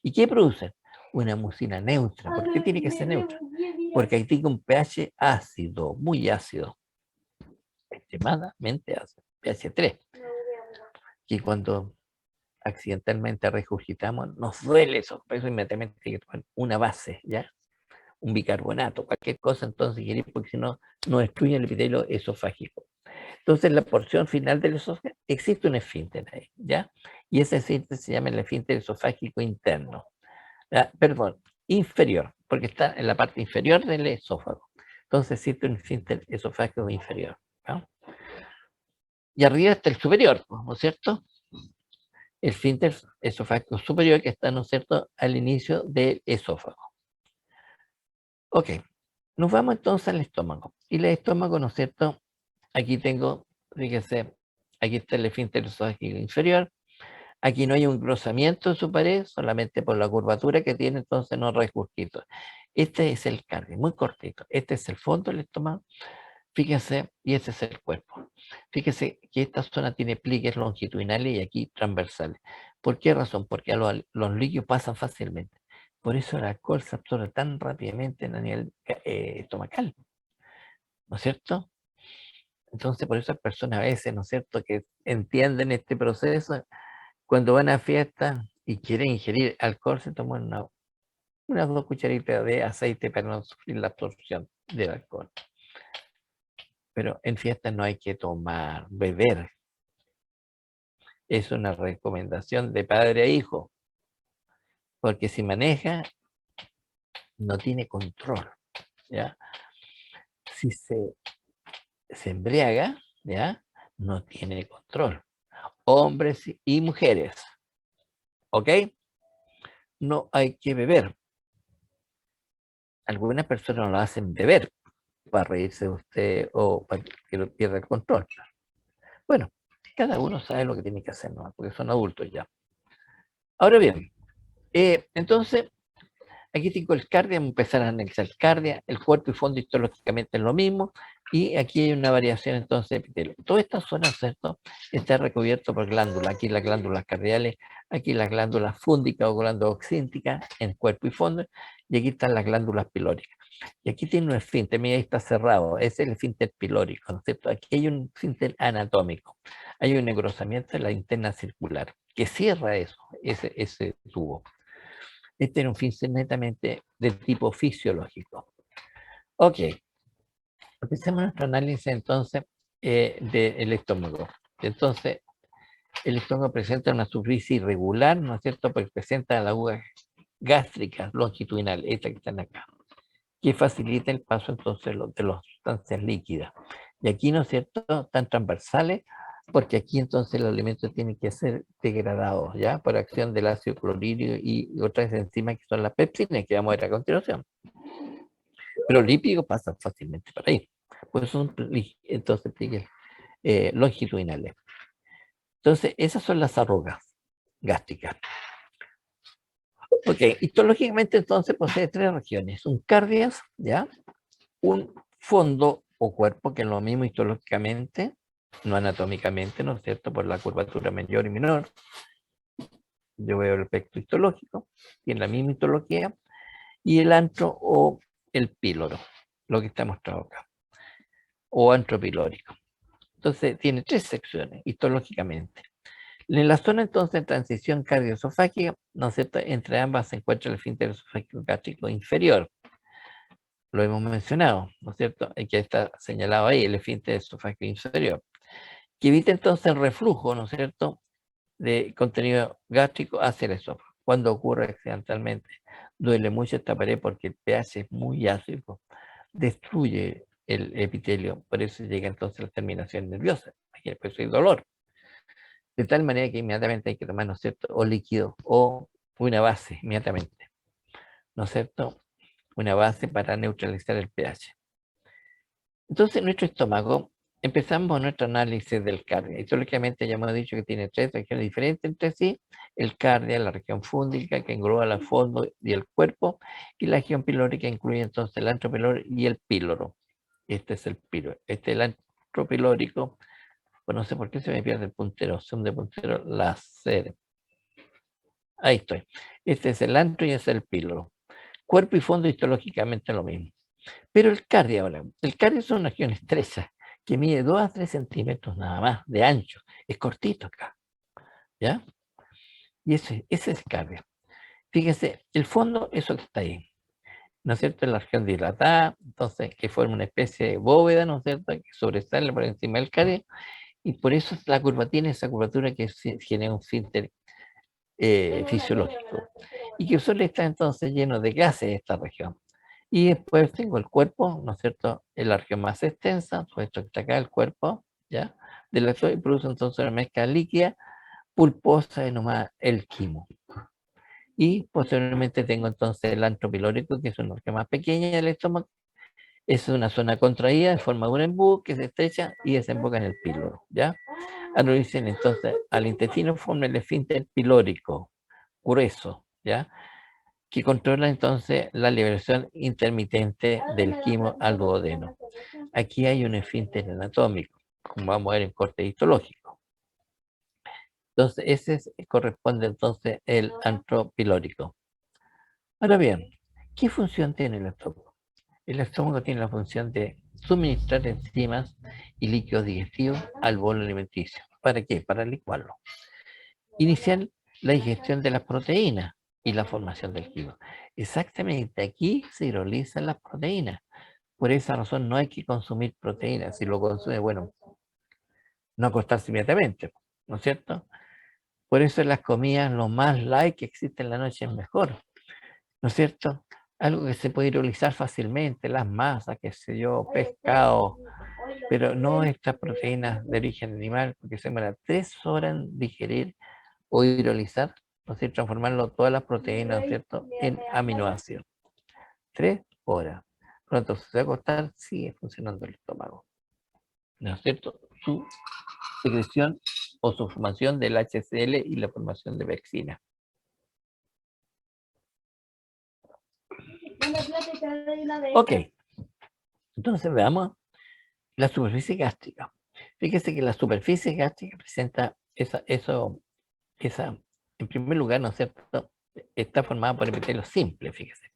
¿Y qué produce? Una mucina neutra. ¿Por qué tiene que ser neutra? Porque ahí tiene un pH ácido, muy ácido, extremadamente ácido, pH 3. Y cuando accidentalmente regurgitamos, nos duele eso, por eso inmediatamente hay que tomar una base, ¿ya? Un bicarbonato, cualquier cosa, entonces, porque si no, no destruye el epitelio esofágico. Entonces, en la porción final del esófago existe un esfínter ahí, ¿ya? Y ese esfínter se llama el esfínter esofágico interno. Perdón, inferior, porque está en la parte inferior del esófago. Entonces existe un esfínter esofágico inferior, ¿no? Y arriba está el superior, ¿no es cierto? El esfínter esofágico superior que está, ¿no es cierto?, al inicio del esófago. Ok, nos vamos entonces al estómago. Y el estómago, ¿no es cierto? Aquí tengo, fíjese, aquí está el esfínter esofágico inferior. Aquí no hay un engrosamiento de su pared, solamente por la curvatura que tiene, entonces no regurgito. Este es el cardio, muy cortito. Este es el fondo del estómago, fíjese, y este es el cuerpo. Fíjese que esta zona tiene pliegues longitudinales y aquí transversales. ¿Por qué razón? Porque los líquidos pasan fácilmente. Por eso el alcohol se absorbe tan rápidamente a nivel estomacal, ¿no es cierto? Entonces, por eso las personas a veces, ¿no es cierto?, que entienden este proceso, cuando van a fiestas y quieren ingerir alcohol, se toman unas 2 cucharitas de aceite para no sufrir la absorción del alcohol. Pero en fiestas no hay que tomar, beber. Es una recomendación de padre a hijo, porque si maneja, no tiene control, ¿ya? Si se embriaga, ¿ya? No tiene control. Hombres y mujeres, ¿ok? No hay que beber. Algunas personas lo hacen beber para reírse de usted o para que no pierda el control. Bueno, cada uno sabe lo que tiene que hacer, ¿no? Porque son adultos ya. Ahora bien, entonces, aquí tengo el cardia, vamos a empezar a analizar el cardia, el cuerpo y fondo histológicamente es lo mismo, y aquí hay una variación entonces de epitelio. Toda esta zona, ¿cierto?, está recubierto por glándulas, aquí las glándulas cardiales, aquí las glándulas fúndicas o glándulas oxínticas en cuerpo y fondo, y aquí están las glándulas pilóricas. Y aquí tiene un esfínter, mira, ahí está cerrado, es el esfínter pilórico, ¿no es cierto? Aquí hay un esfínter anatómico, hay un engrosamiento en la interna circular, que cierra eso, ese tubo. Este era un esfínter netamente de tipo fisiológico. Ok, empecemos nuestro análisis entonces del estómago. Entonces, el estómago presenta una superficie irregular, ¿no es cierto? Porque presenta la aguja gástrica longitudinal, esta que están acá, que facilita el paso entonces de las sustancias líquidas. Y aquí, ¿no es cierto?, están transversales, porque aquí entonces los alimentos tienen que ser degradados, ¿ya? Por acción del ácido clorhídrico y otras enzimas que son las pepsinas, que vamos a ver a continuación. Pero los lípidos pasan fácilmente por ahí. Pues son entonces longitudinales. Entonces, esas son las arrugas gástricas. Ok, histológicamente entonces posee 3 regiones: un cardias, ¿ya?, un fondo o cuerpo, que es lo mismo histológicamente, no anatómicamente, ¿no es cierto?, por la curvatura mayor y menor. Yo veo el aspecto histológico, tiene la misma histología, y el antro o el píloro, lo que está mostrado acá, o antro pilórico. Entonces, tiene 3 secciones histológicamente. En la zona entonces de transición cardioesofágica, ¿no es cierto?, entre ambas se encuentra el esfínter esofágico gástrico inferior. Lo hemos mencionado, ¿no es cierto?, que está señalado ahí, el esfínter esofágico inferior, que evita entonces el reflujo, ¿no es cierto?, de contenido gástrico hacia el esófago. Cuando ocurre accidentalmente, duele mucho esta pared porque el pH es muy ácido, destruye el epitelio, por eso llega entonces la terminación nerviosa, aquí después hay dolor. De tal manera que inmediatamente hay que tomar, ¿no es cierto?, o líquido o una base, inmediatamente, ¿no es cierto?, una base para neutralizar el pH. Entonces, nuestro estómago, empezamos nuestro análisis del cardia. Histológicamente ya hemos dicho que tiene 3 regiones diferentes entre sí: el cardia, la región fúndica, que engloba el fondo y el cuerpo, y la región pilórica incluye entonces el antro pilórico y el píloro. Este es el píloro. Este es el antro pilórico. Pues no sé por qué se me pierde el puntero, son de puntero láser. Ahí estoy. Este es el antro y este es el píloro. Cuerpo y fondo histológicamente lo mismo. Pero el cardio ahora, el cardio es una región estrecha que mide 2 a 3 centímetros nada más de ancho. Es cortito acá, ¿ya? Y ese es el cardio. Fíjense, el fondo, eso que está ahí, ¿no es cierto? Es la región dilatada, entonces, que forma una especie de bóveda, ¿no es cierto?, que sobresale por encima del cardio, y por eso la curva tiene esa curvatura que genera un esfínter fisiológico, y que suele estar entonces lleno de gases esta región. Y después tengo el cuerpo, ¿no es cierto?, en la región más extensa, esto que está acá, el cuerpo, ¿ya?, de la y produce entonces una mezcla líquida, pulposa, y nomás el quimo. Y posteriormente tengo entonces el antro pilórico, que es una región más pequeña del estómago. Es una zona contraída en forma de un embudo que se estrecha y desemboca en el píloro, ¿ya? Dicen entonces al intestino, forma el esfínter pilórico, grueso, ¿ya?, que controla entonces la liberación intermitente del quimo al duodeno. Aquí hay un esfínter anatómico, como vamos a ver en corte histológico. Entonces, corresponde entonces el antro pilórico. Ahora bien, ¿qué función tiene el estómago? El estómago tiene la función de suministrar enzimas y líquidos digestivos al bolo alimenticio. ¿Para qué? Para licuarlo. Iniciar la digestión de las proteínas y la formación del quimo. Exactamente, aquí se hidrolizan las proteínas. Por esa razón no hay que consumir proteínas. Si lo consume, bueno, no acostarse inmediatamente, ¿no es cierto? Por eso en las comidas lo más light que existe en la noche es mejor, ¿no es cierto? Algo que se puede hidrolizar fácilmente, las masas, qué sé yo, pescado, pero no estas proteínas de origen animal, porque se demoran 3 horas en digerir o hidrolizar, ¿no es cierto? Transformarlo todas las proteínas, ¿no es cierto?, en aminoácidos. 3 horas. Pronto se va a acostar, sigue funcionando el estómago, ¿no es cierto? Su secreción o su formación del HCl y la formación de pexina. Ok, entonces veamos la superficie gástrica. Fíjese que la superficie gástrica presenta esa, en primer lugar, ¿no es cierto? Está formada por epitelio simple, fíjese.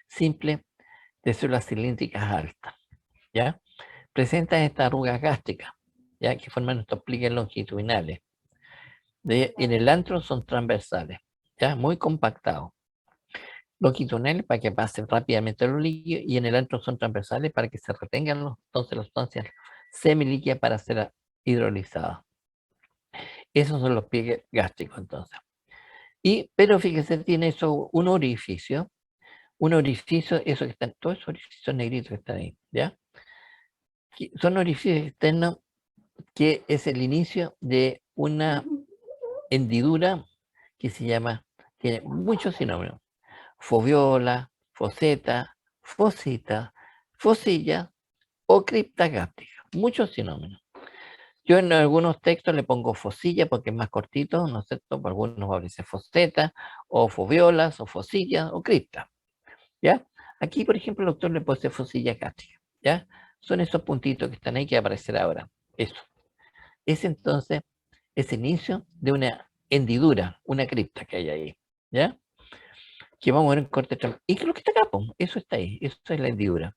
Simple de células cilíndricas altas, ¿ya? Presenta estas arrugas gástricas, ¿ya? Que forman estos pliegues longitudinales. En el antro son transversales, ¿ya? Muy compactados. Longitudinales para que pasen rápidamente los líquidos y en el antro son transversales para que se retengan entonces las sustancias semilíquidas para ser hidrolizadas. Esos son los pliegues gástricos entonces. Pero fíjese, tiene eso un orificio, eso que están, todos esos orificios negritos que están ahí, ¿ya? Son orificios externos que es el inicio de una hendidura que se llama, tiene muchos sinónimos: foviola, foseta, fosita, fosilla o cripta gástrica. Muchos sinónimos. Yo en algunos textos le pongo fosilla porque es más cortito, ¿no es cierto? Por algunos aparece foseta, o foviolas, o fosillas, o cripta, ¿ya? Aquí, por ejemplo, el doctor le pone fosilla gástrica, ¿ya? Son esos puntitos que están ahí que aparecer ahora. Eso. Es entonces ese inicio de una hendidura, una cripta que hay ahí, ¿ya? Que vamos a ver en corte. ¿Y qué es lo que está acá? Eso está ahí, eso es la hendidura.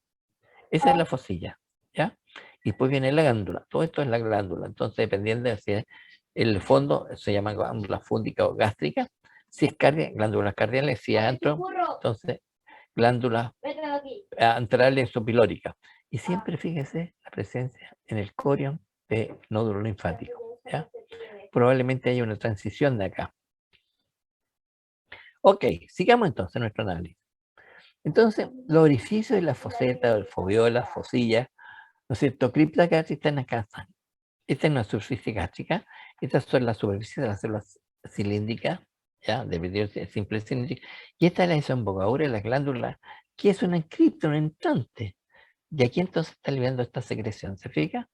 Esa es la fosilla, ¿ya? Y después viene la glándula, todo esto es la glándula. Entonces, dependiendo de si es el fondo, se llama glándula fúndica o gástrica, si es glándulas cardiales, si es antro, entonces glándulas antrales o pilóricas. Y siempre fíjese la presencia en el corion de nódulo linfático, ¿ya? Probablemente haya una transición de acá. Ok, sigamos entonces nuestro análisis. Entonces, los orificios de la foseta, foviola, fosilla, ¿no es cierto? Cripta gástrica están acá. Esta es una superficie gástrica. Estas son las superficies de las células cilíndricas, ¿ya? De epitelio simple cilíndrico. Y esta es la desembocadura de la glándula, que es una cripta, un entrante. Y aquí entonces está liberando esta secreción, ¿se fija?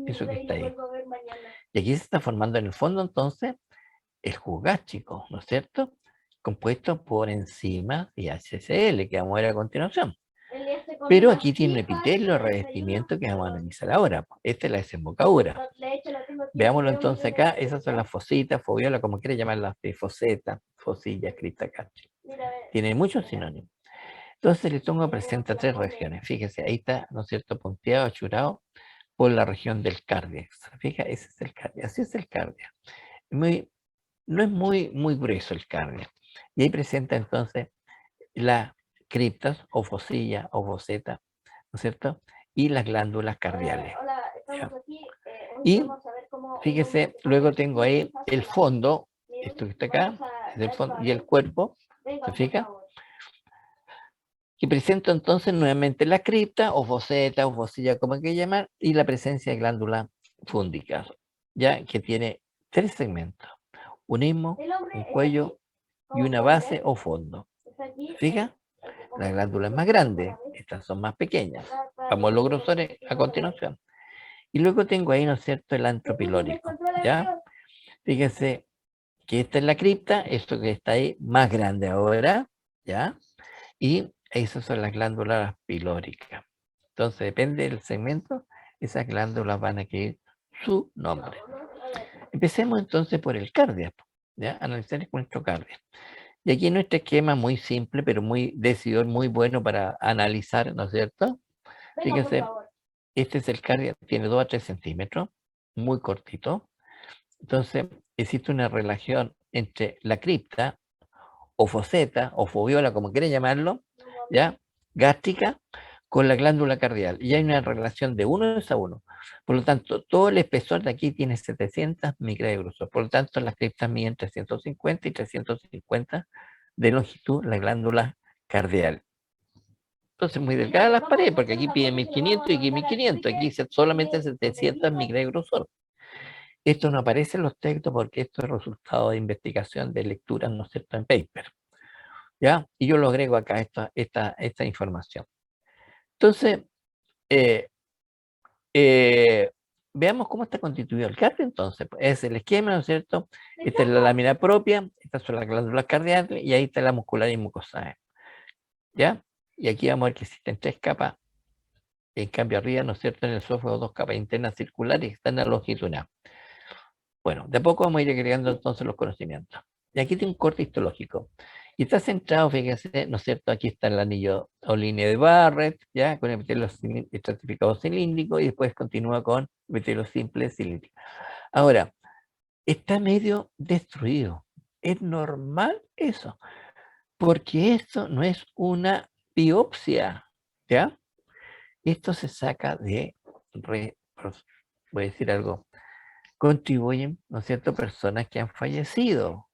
Eso que está ahí. Y aquí se está formando en el fondo entonces el jugo gástrico, ¿no es cierto? Compuesto por enzimas y HCl, que vamos a ver a continuación. Pero aquí tiene un epitelio de revestimiento que vamos a analizar ahora. Esta es la desembocadura. Veámoslo entonces acá. Esas son las fositas, foviola, como quiera llamarlas, foseta, fosilla, cripta gástrica. Tiene muchos sinónimos. Entonces el estómago presenta 3 regiones. Fíjese, ahí está, ¿no es cierto?, punteado, achurado por la región del cardia. Fija, ese es el cardia. Así es el cardia. No es muy grueso el cardia. Y ahí presenta entonces las criptas o fosilla o foseta, ¿no es cierto? Y las glándulas cardiales. ¿Ya? Y fíjese, luego tengo ahí el fondo, esto que está acá, el fondo, y el cuerpo, ¿se fija? Que presenta entonces nuevamente la cripta o foseta o fosilla, como hay que llamar, y la presencia de glándulas fúndicas, ya que tiene 3 segmentos: un istmo, un cuello y una base o fondo. ¿Fija? La glándula es más grande, estas son más pequeñas. Vamos a los grosores a continuación. Y luego tengo ahí, ¿no es cierto?, el antro pilórico, ¿ya? Fíjese que esta es la cripta, esto que está ahí, más grande ahora, ¿ya? Y esas son las glándulas pilóricas. Entonces, depende del segmento, esas glándulas van a adquirir su nombre. Empecemos entonces por el cardia, ¿ya? Analizar nuestro cardia. Y aquí nuestro esquema muy simple, pero muy decidor, muy bueno para analizar, ¿no es cierto? Fíjense, este es el cardio, tiene 2 a 3 centímetros, muy cortito. Entonces, existe una relación entre la cripta, o foseta, o foviola, como quieren llamarlo, ¿ya? Gástrica, con la glándula cardial. Y hay una relación de 1:1. Por lo tanto, todo el espesor de aquí tiene 700 micras de grosor. Por lo tanto, las criptas miden 350 y 350 de longitud la glándula cardial. Entonces, muy delgada las paredes, porque aquí piden 1500 y aquí 1500. Aquí solamente 700 micras de grosor. Esto no aparece en los textos porque esto es resultado de investigación, de lecturas, ¿no es cierto?, en paper. ¿Ya? Y yo lo agrego acá, esta información. Entonces, eh, veamos cómo está constituido el cardio. Entonces, es el esquema, ¿no es cierto? Esta es la lámina propia, estas son las glándulas cardiales y ahí está la muscular y mucosa. ¿Ya? Y aquí vamos a ver que existen 3 capas. En cambio, arriba, ¿no es cierto?, en el esófago, 2 capas internas circulares que están a longitudinal. Bueno, de a poco vamos a ir agregando entonces los conocimientos. Y aquí tiene un corte histológico. Y está centrado, fíjense, ¿no es cierto? Aquí está el anillo o línea de Barrett, ¿ya? Con epitelio estratificado cilíndrico y después continúa con epitelio simple cilíndrico. Ahora, está medio destruido. Es normal eso, porque esto no es una biopsia, ¿ya? Esto se saca de, voy a decir algo, contribuyen, ¿no es cierto?, personas que han fallecido.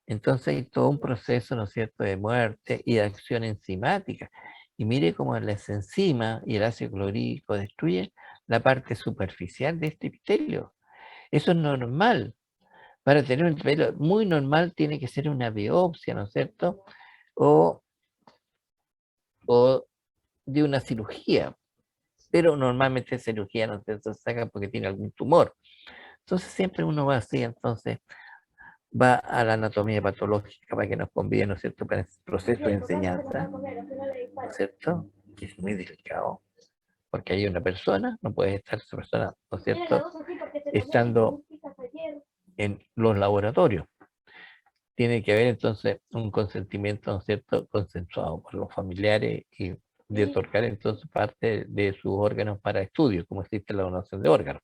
Entonces hay todo un proceso, ¿no es cierto?, de muerte y de acción enzimática. Y mire cómo las enzimas y el ácido clorhídrico destruyen la parte superficial de este epitelio. Eso es normal. Para tener un epitelio muy normal tiene que ser una biopsia, ¿no es cierto?, o, o de una cirugía. Pero normalmente cirugía no se saca porque tiene algún tumor. Entonces siempre uno va así, entonces va a la anatomía patológica para que nos convide, ¿no es cierto?, para el proceso de enseñanza, ¿no es cierto?, que es muy delicado, porque hay una persona, no puede estar esa persona, ¿no es cierto?, estando en los laboratorios. Tiene que haber entonces un consentimiento, ¿no es cierto?, consensuado por los familiares y de otorgar entonces parte de sus órganos para estudio, como existe la donación de órganos.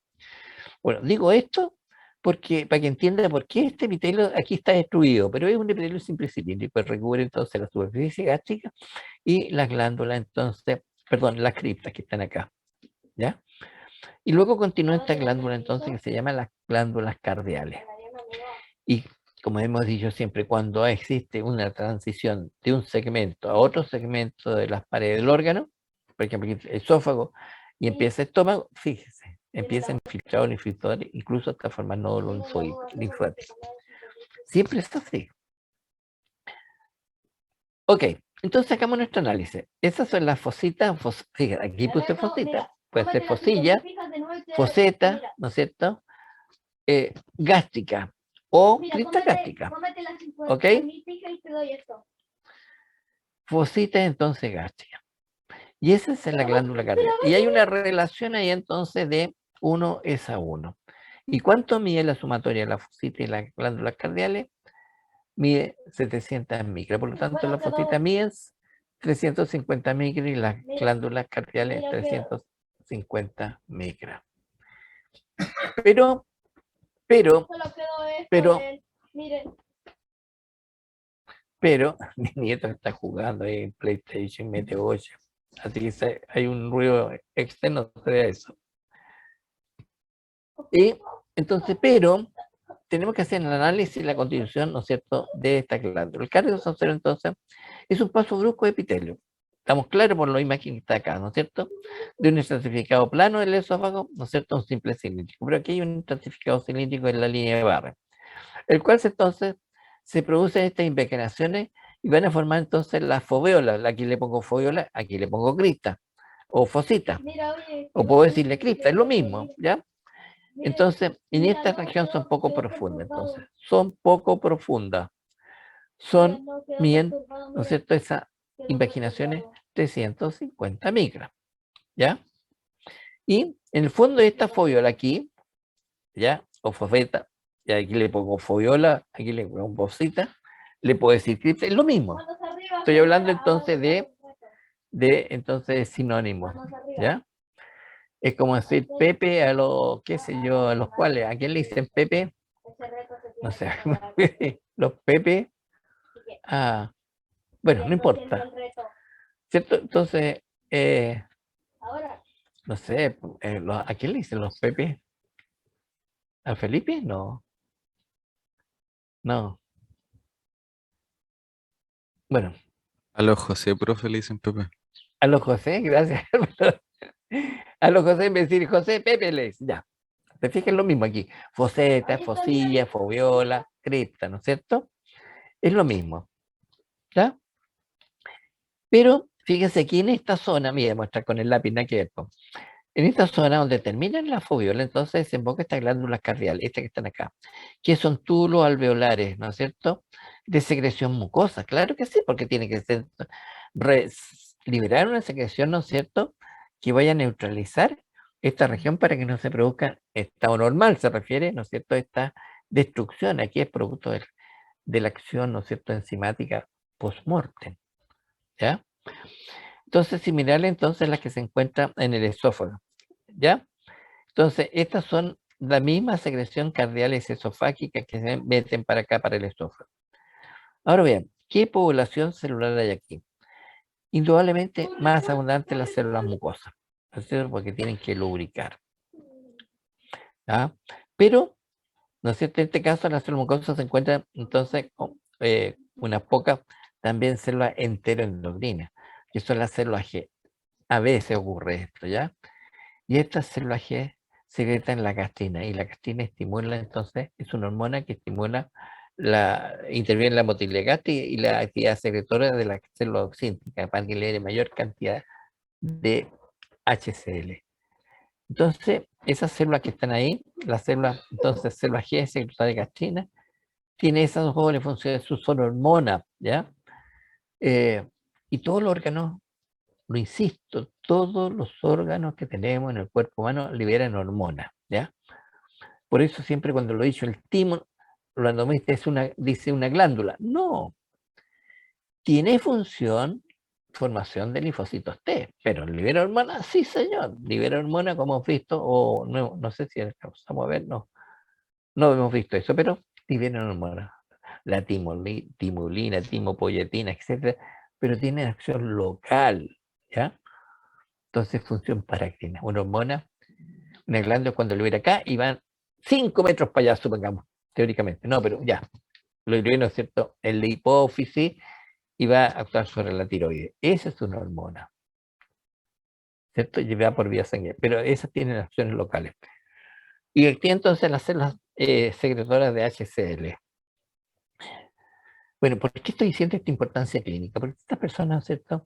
Bueno, digo esto porque para que entienda por qué este epitelio aquí está destruido, pero es un epitelio simple cilíndrico, que recubre entonces la superficie gástrica y las glándulas, entonces, perdón, las criptas que están acá, ¿ya? Y luego continúa esta glándula entonces que se llama las glándulas cardiales. Y como hemos dicho siempre, cuando existe una transición de un segmento a otro segmento de las paredes del órgano, por ejemplo, el esófago, y empieza el estómago, fíjese, empieza a infiltrar linfócitos, incluso hasta formar nódulos linfáticos. Siempre es así. Ok, entonces sacamos nuestro análisis. Esas son las fositas, fíjate, aquí puse fosita, puede ser fosilla, foseta, ¿no es cierto?, gástrica o cripta gástrica. ¿Ok? Fosita entonces gástrica. Y esa es la glándula cardiaca. Y hay una relación ahí entonces de 1:1. ¿Y cuánto mide la sumatoria de la fosita y las glándulas cardiales? Mide 700 micras. Por lo tanto, la fosita mide 350 micras y las glándulas cardiales 350 micras. Pero, pero, pero, mi nieto está jugando ahí en PlayStation, mete 8. Así que hay un ruido externo de eso. Y entonces, pero tenemos que hacer el análisis y la constitución, ¿no es cierto?, de esta glándula. El cardio entonces es un paso brusco de epitelio. Estamos claros por la imagen que está acá, ¿no es cierto? De un estratificado plano del esófago, ¿no es cierto?, un simple cilíndrico. Pero aquí hay un estratificado cilíndrico en la línea de Barrett, el cual entonces se producen estas invaginaciones y van a formar entonces las foveolas. Aquí le pongo foveola, aquí le pongo cripta o fosita, o puedo decirle cripta, es lo mismo, ¿ya? Entonces, en esta región son poco profundas, entonces, son poco profundas, son bien, ¿no es cierto?, esas invaginaciones 350 micras, ¿ya? Y en el fondo de esta foviola aquí, ¿ya?, o fosfeta, y aquí le pongo foviola, aquí le pongo fosita, le puedo decir cripta, es lo mismo. Estoy hablando entonces de entonces sinónimos, ¿ya? Es como decir Pepe a los, qué sé yo, a los cuales, ¿a quién le dicen Pepe? No sé, los Pepe, ah, bueno, no importa, ¿cierto? Entonces, no sé, ¿a quién le dicen los Pepe? ¿A Felipe? No, no. Bueno, A los José, profe, le dicen Pepe. a los José, gracias. A los José, en vez de decir José, Pepe les, ya. Te fijas lo mismo aquí. Foseta, Fosilla, Foviola, Cripta, ¿no es cierto? Es lo mismo, ¿ya? Pero fíjese aquí en esta zona, mira, muestra con el lápiz, nada que ver, po. En esta zona donde terminan las foviolas, entonces desemboca estas glándulas cardiales, estas que están acá, que son túbulos alveolares, ¿no es cierto? De secreción mucosa, claro que sí, porque tiene que ser, re- liberar una secreción, ¿no es cierto? Que vaya a neutralizar esta región para que no se produzca estado normal, se refiere, ¿no es cierto? Esta destrucción, aquí es producto de la acción, ¿no es cierto?, enzimática post-mortem, ¿ya? Entonces, similar entonces a las que se encuentran en el esófago, ¿ya? Entonces, estas son la misma secreción cardiales esofágicas que se meten para acá, para el esófago. Ahora bien, ¿qué población celular hay aquí? Indudablemente más abundante las células mucosas, ¿no es cierto? Porque tienen que lubricar, ¿ah? Pero, ¿no es cierto? En este caso, las células mucosas se encuentran entonces con unas pocas también células enteroendocrinas, que son las células G. A veces ocurre esto, ¿ya? Y estas células G secretan la gastrina y la gastrina estimula entonces, es una hormona que estimula interviene en la motilidad gástrica y la actividad secretora de la célula oxíntica para que le dé mayor cantidad de HCl. Entonces, esas células que están ahí, las células, entonces células G secretoras de gastrina, tiene esas dos dobles funciones, son hormonas, ¿ya? Y todos los órganos, lo insisto, todos los órganos que tenemos en el cuerpo humano liberan hormonas, ¿ya? Por eso siempre cuando lo he dicho, el timo, lo endomista es dice una glándula. No, tiene función formación de linfocitos T, pero libera hormonas, sí señor, libera hormonas como hemos visto, o no, no sé si vamos a ver, no, no hemos visto eso, pero libera hormonas. La timulina, timopoyetina, etcétera, pero tiene acción local, ¿ya? Entonces función parácrina, una hormona, una glándula cuando libera acá y van 5 metros para allá, supongamos, teóricamente. No, pero ya, lo libera, ¿no es cierto?, en la hipófisis y va a actuar sobre la tiroides. Esa es una hormona, ¿cierto? Llevada por vía sanguínea, pero esas tienen acciones locales. Y aquí entonces las células secretoras de HCl. Bueno, ¿por qué estoy diciendo esta importancia clínica? Porque estas personas, ¿cierto?,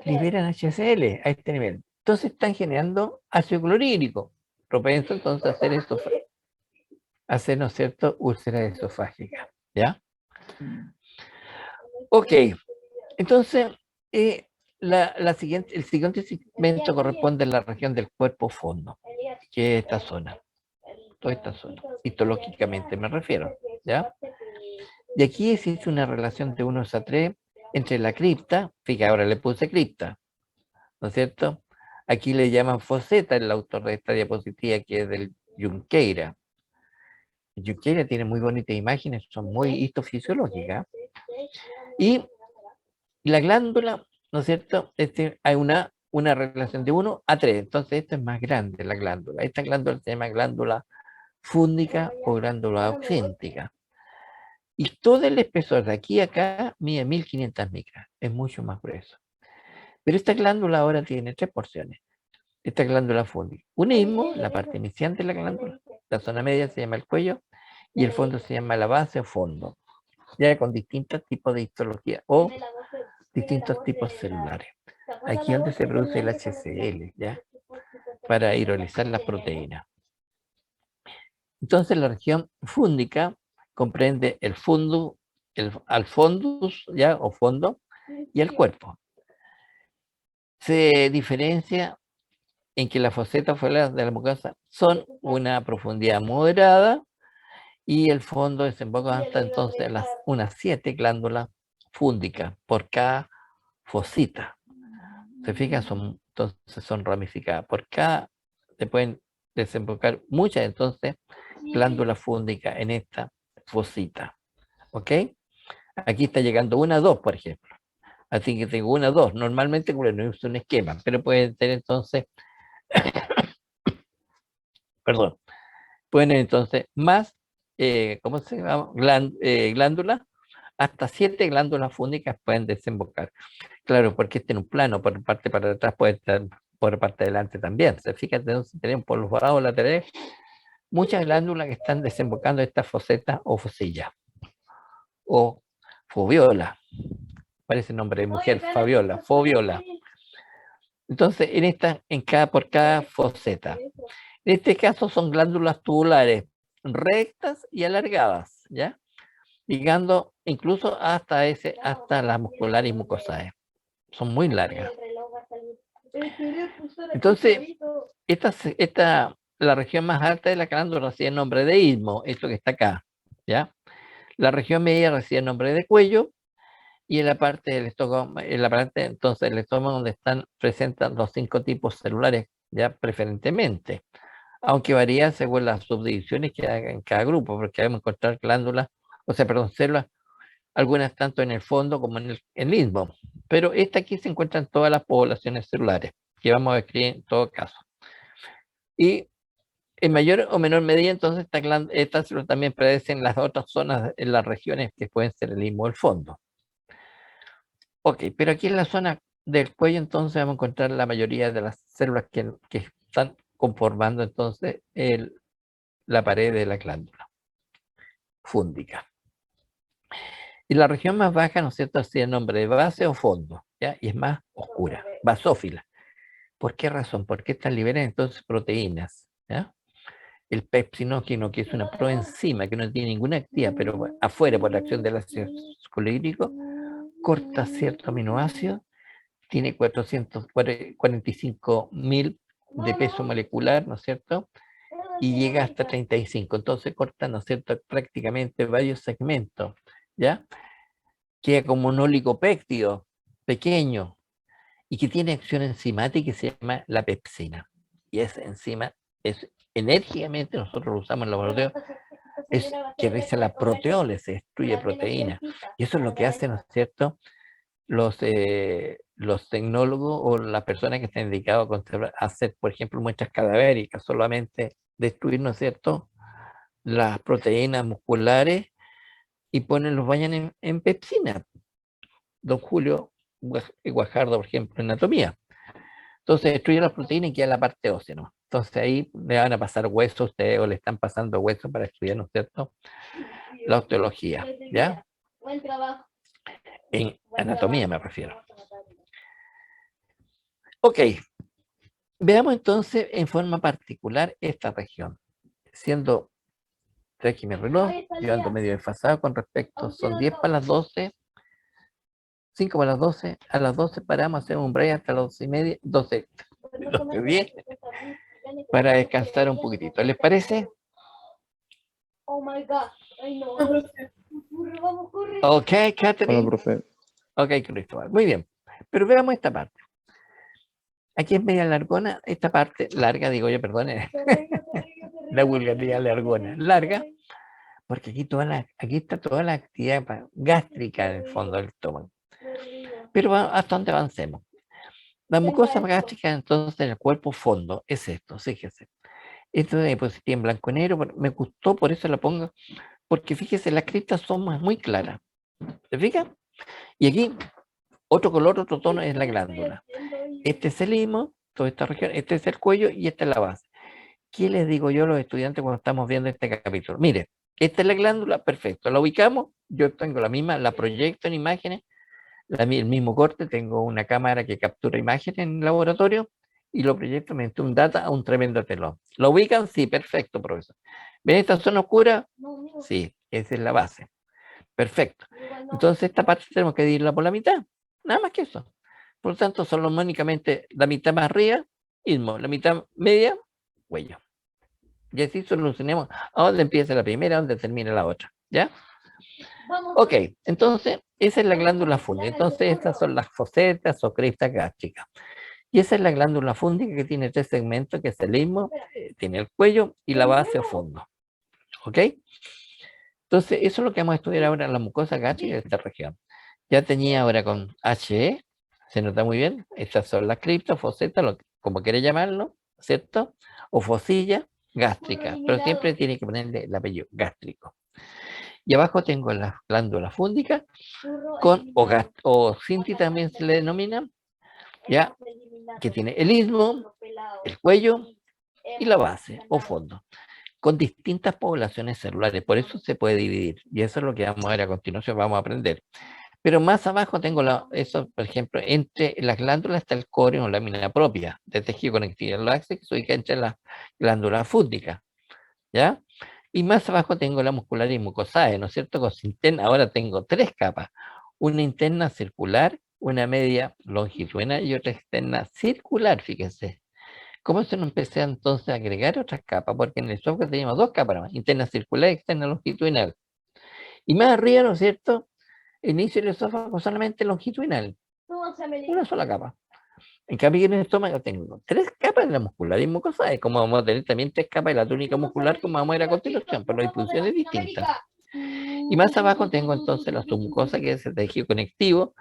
liberan HCl a este nivel. Entonces están generando ácido clorhídrico, propenso entonces a hacer esto, hacer, ¿no es cierto?, úlceras esofágicas, ¿ya? Ok, entonces, el siguiente segmento corresponde a la región del cuerpo fondo, que es esta zona, toda esta zona, histológicamente me refiero, ¿ya? Y aquí existe una relación de 1:3 entre la cripta, fíjate, ahora le puse cripta, ¿no es cierto? Aquí le llaman Foseta, el autor de esta diapositiva, que es del Junqueira. Junqueira tiene muy bonitas imágenes, son muy histofisiológicas. Y la glándula, ¿no es cierto? Hay una relación de 1:3, entonces esto es más grande, la glándula. Esta glándula se llama glándula fúndica o glándula oxíntica. Y todo el espesor de aquí a acá mide 1500 micras, es mucho más grueso. Pero esta glándula ahora tiene tres porciones. Esta glándula fúndica. Un istmo, la parte iniciante de la glándula, la zona media se llama el cuello y el fondo se llama la base o fondo, ya con distintos tipos de histología o distintos tipos celulares. Aquí es donde se produce el HCl, ¿ya? Para hidrolizar las proteínas. Entonces la región fúndica comprende el fundus, al fondus, ¿ya? O fondo, y el cuerpo. Se diferencia en que las fosetas foliares de la mucosa son una profundidad moderada y el fondo desemboca hasta entonces unas 7 glándulas fúndicas por cada fosita. ¿Se fijan? Entonces son ramificadas. Por cada se pueden desembocar muchas entonces glándulas fúndicas en esta fosita. ¿Ok? Aquí está llegando una, dos, por ejemplo. Así que tengo una, dos. Normalmente no es un esquema, pero pueden tener entonces, perdón, pueden entonces más, ¿cómo se llama? Glándulas, hasta 7 glándulas fúndicas pueden desembocar. Claro, porque este en un plano, por parte para atrás puede estar por parte de adelante también. Se fijan, entonces tenemos por los lados laterales muchas glándulas que están desembocando estas fosetas o fosillas, o foviola, parece nombre de mujer, Fabiola, foviola. Entonces, por cada foseta. En este caso son glándulas tubulares rectas y alargadas, ¿ya? Llegando incluso hasta las musculares y mucosales. Son muy largas. Entonces, la región más alta de la glándula recibe el nombre de istmo, esto que está acá, ¿ya? La región media recibe el nombre de cuello, y en la parte del estómago, entonces el estómago donde presentan los 5 tipos celulares, ya preferentemente, aunque varía según las subdivisiones que haga en cada grupo, porque vamos a encontrar glándulas, células, algunas tanto en el fondo como en el istmo, pero aquí se encuentran todas las poblaciones celulares, que vamos a describir en todo caso. Y en mayor o menor medida, entonces, estas células también predecen las otras zonas, en las regiones que pueden ser el istmo o el fondo. Ok, pero aquí en la zona del cuello, entonces, vamos a encontrar la mayoría de las células que están conformando, entonces, la pared de la glándula fúndica. Y la región más baja, ¿no es cierto?, así el nombre de base o fondo, ¿ya? Y es más oscura, basófila. ¿Por qué razón? Porque estas liberan entonces proteínas, ¿ya? El pepsinoquino, que es una proenzima que no tiene ninguna actividad, pero afuera por la acción del ácido clorhídrico, corta cierto aminoácido, tiene 445.000 de peso molecular, ¿no es cierto? Y llega hasta 35. Entonces corta, ¿no es cierto?, prácticamente varios segmentos, ¿ya? Queda como un oligopéptido pequeño y que tiene acción enzimática que se llama la pepsina. Y esa enzima es enérgicamente, nosotros lo usamos en el laboratorio, es que realiza la proteólisis, destruye proteínas. Y eso es lo que hacen, ¿no es cierto?, los tecnólogos o las personas que están dedicados a hacer, por ejemplo, muestras cadavéricas, solamente destruir, ¿no es cierto?, las proteínas musculares y los bañan en pepsina. Don Julio Guajardo, por ejemplo, en anatomía. Entonces destruye las proteínas y queda la parte ósea, ¿no? Entonces ahí le van a pasar huesos a ustedes o le están pasando huesos para estudiar, ¿no es cierto?, la osteología, ¿ya? Buen trabajo. En anatomía me refiero. Ok, veamos entonces en forma particular esta región. Siendo, traje mi reloj, yo ando medio desfasado con respecto, son 10 para las 12, 5 para las 12, a las 12 paramos, hacemos un break hasta las 12:30, 12:10, para descansar un poquitito. ¿Les parece? Oh my God. Ay, no. Corre, vamos, corre. Ok, Hola, Catherine. profe. Ok, Cristóbal. Muy bien. Pero veamos esta parte. Aquí es media largona, esta parte larga, digo yo, perdone, la vulgaridad largona, larga, porque aquí está toda la actividad gástrica en el fondo del estómago. Pero hasta donde avancemos. La mucosa gástrica, entonces, en el cuerpo fondo, es esto, fíjese. Esto de diapositiva en blanco y negro, me gustó, por eso la pongo, porque fíjese, las cristas son muy claras. ¿Se fijan? Y aquí, otro color, otro tono es la glándula. Este es el istmo, toda esta región, este es el cuello y esta es la base. ¿Qué les digo yo a los estudiantes cuando estamos viendo este capítulo? Mire, esta es la glándula, perfecto, la ubicamos, yo tengo la misma, la proyecto en imágenes, el mismo corte, tengo una cámara que captura imágenes en el laboratorio y lo proyecto mediante un data a un tremendo telón. ¿Lo ubican? Sí, perfecto, profesor. ¿Ven esta zona oscura? Sí, esa es la base. Perfecto. Entonces esta parte tenemos que dividirla por la mitad, nada más que eso. Por lo tanto, solomónicamente la mitad más arriba, istmo, la mitad media, cuello. Y así solucionemos a dónde empieza la primera, a dónde termina la otra, ¿ya? Vamos. Ok, entonces, esa es la glándula fúngica. Entonces, estas son las fosetas o crestas gástricas. Y esa es la glándula fúngica que tiene 3 segmentos, que es el istmo, tiene el cuello y la base o fondo. ¿Ok? Entonces, eso es lo que vamos a estudiar ahora en la mucosa gástrica de esta región. Ya tenía ahora con HE, se nota muy bien. Estas son las criptas, fosetas, como quiere llamarlo, ¿cierto? O fosilla gástrica, pero siempre tiene que ponerle el apellido gástrico. Y abajo tengo las glándulas fúngicas, o Sinti también se le denomina, ya, que tiene el istmo, el cuello y la base o fondo, con distintas poblaciones celulares. Por eso se puede dividir. Y eso es lo que vamos a ver a continuación, vamos a aprender. Pero más abajo tengo eso, por ejemplo, entre las glándulas está el corion o lámina propia de tejido conectivo lácteo que se ubica entre las glándulas fúngicas, ¿ya? Y más abajo tengo la muscular y mucosae, ¿no es cierto? Con interna, ahora tengo 3 capas, una interna circular, una media longitudinal y otra externa circular, fíjense. ¿Cómo se nos empecé entonces a agregar otras capas? Porque en el software teníamos 2 capas, ¿no? Interna circular y externa longitudinal. Y más arriba, ¿no es cierto? Inicio del esófago solamente longitudinal, una sola capa. En cambio, en el estómago tengo 3 capas de la muscular y mucosa, como vamos a tener también 3 capas de la túnica muscular, como vamos a ver a continuación, pero la distribución es distinta. Y más abajo tengo entonces la submucosa, que es el tejido conectivo,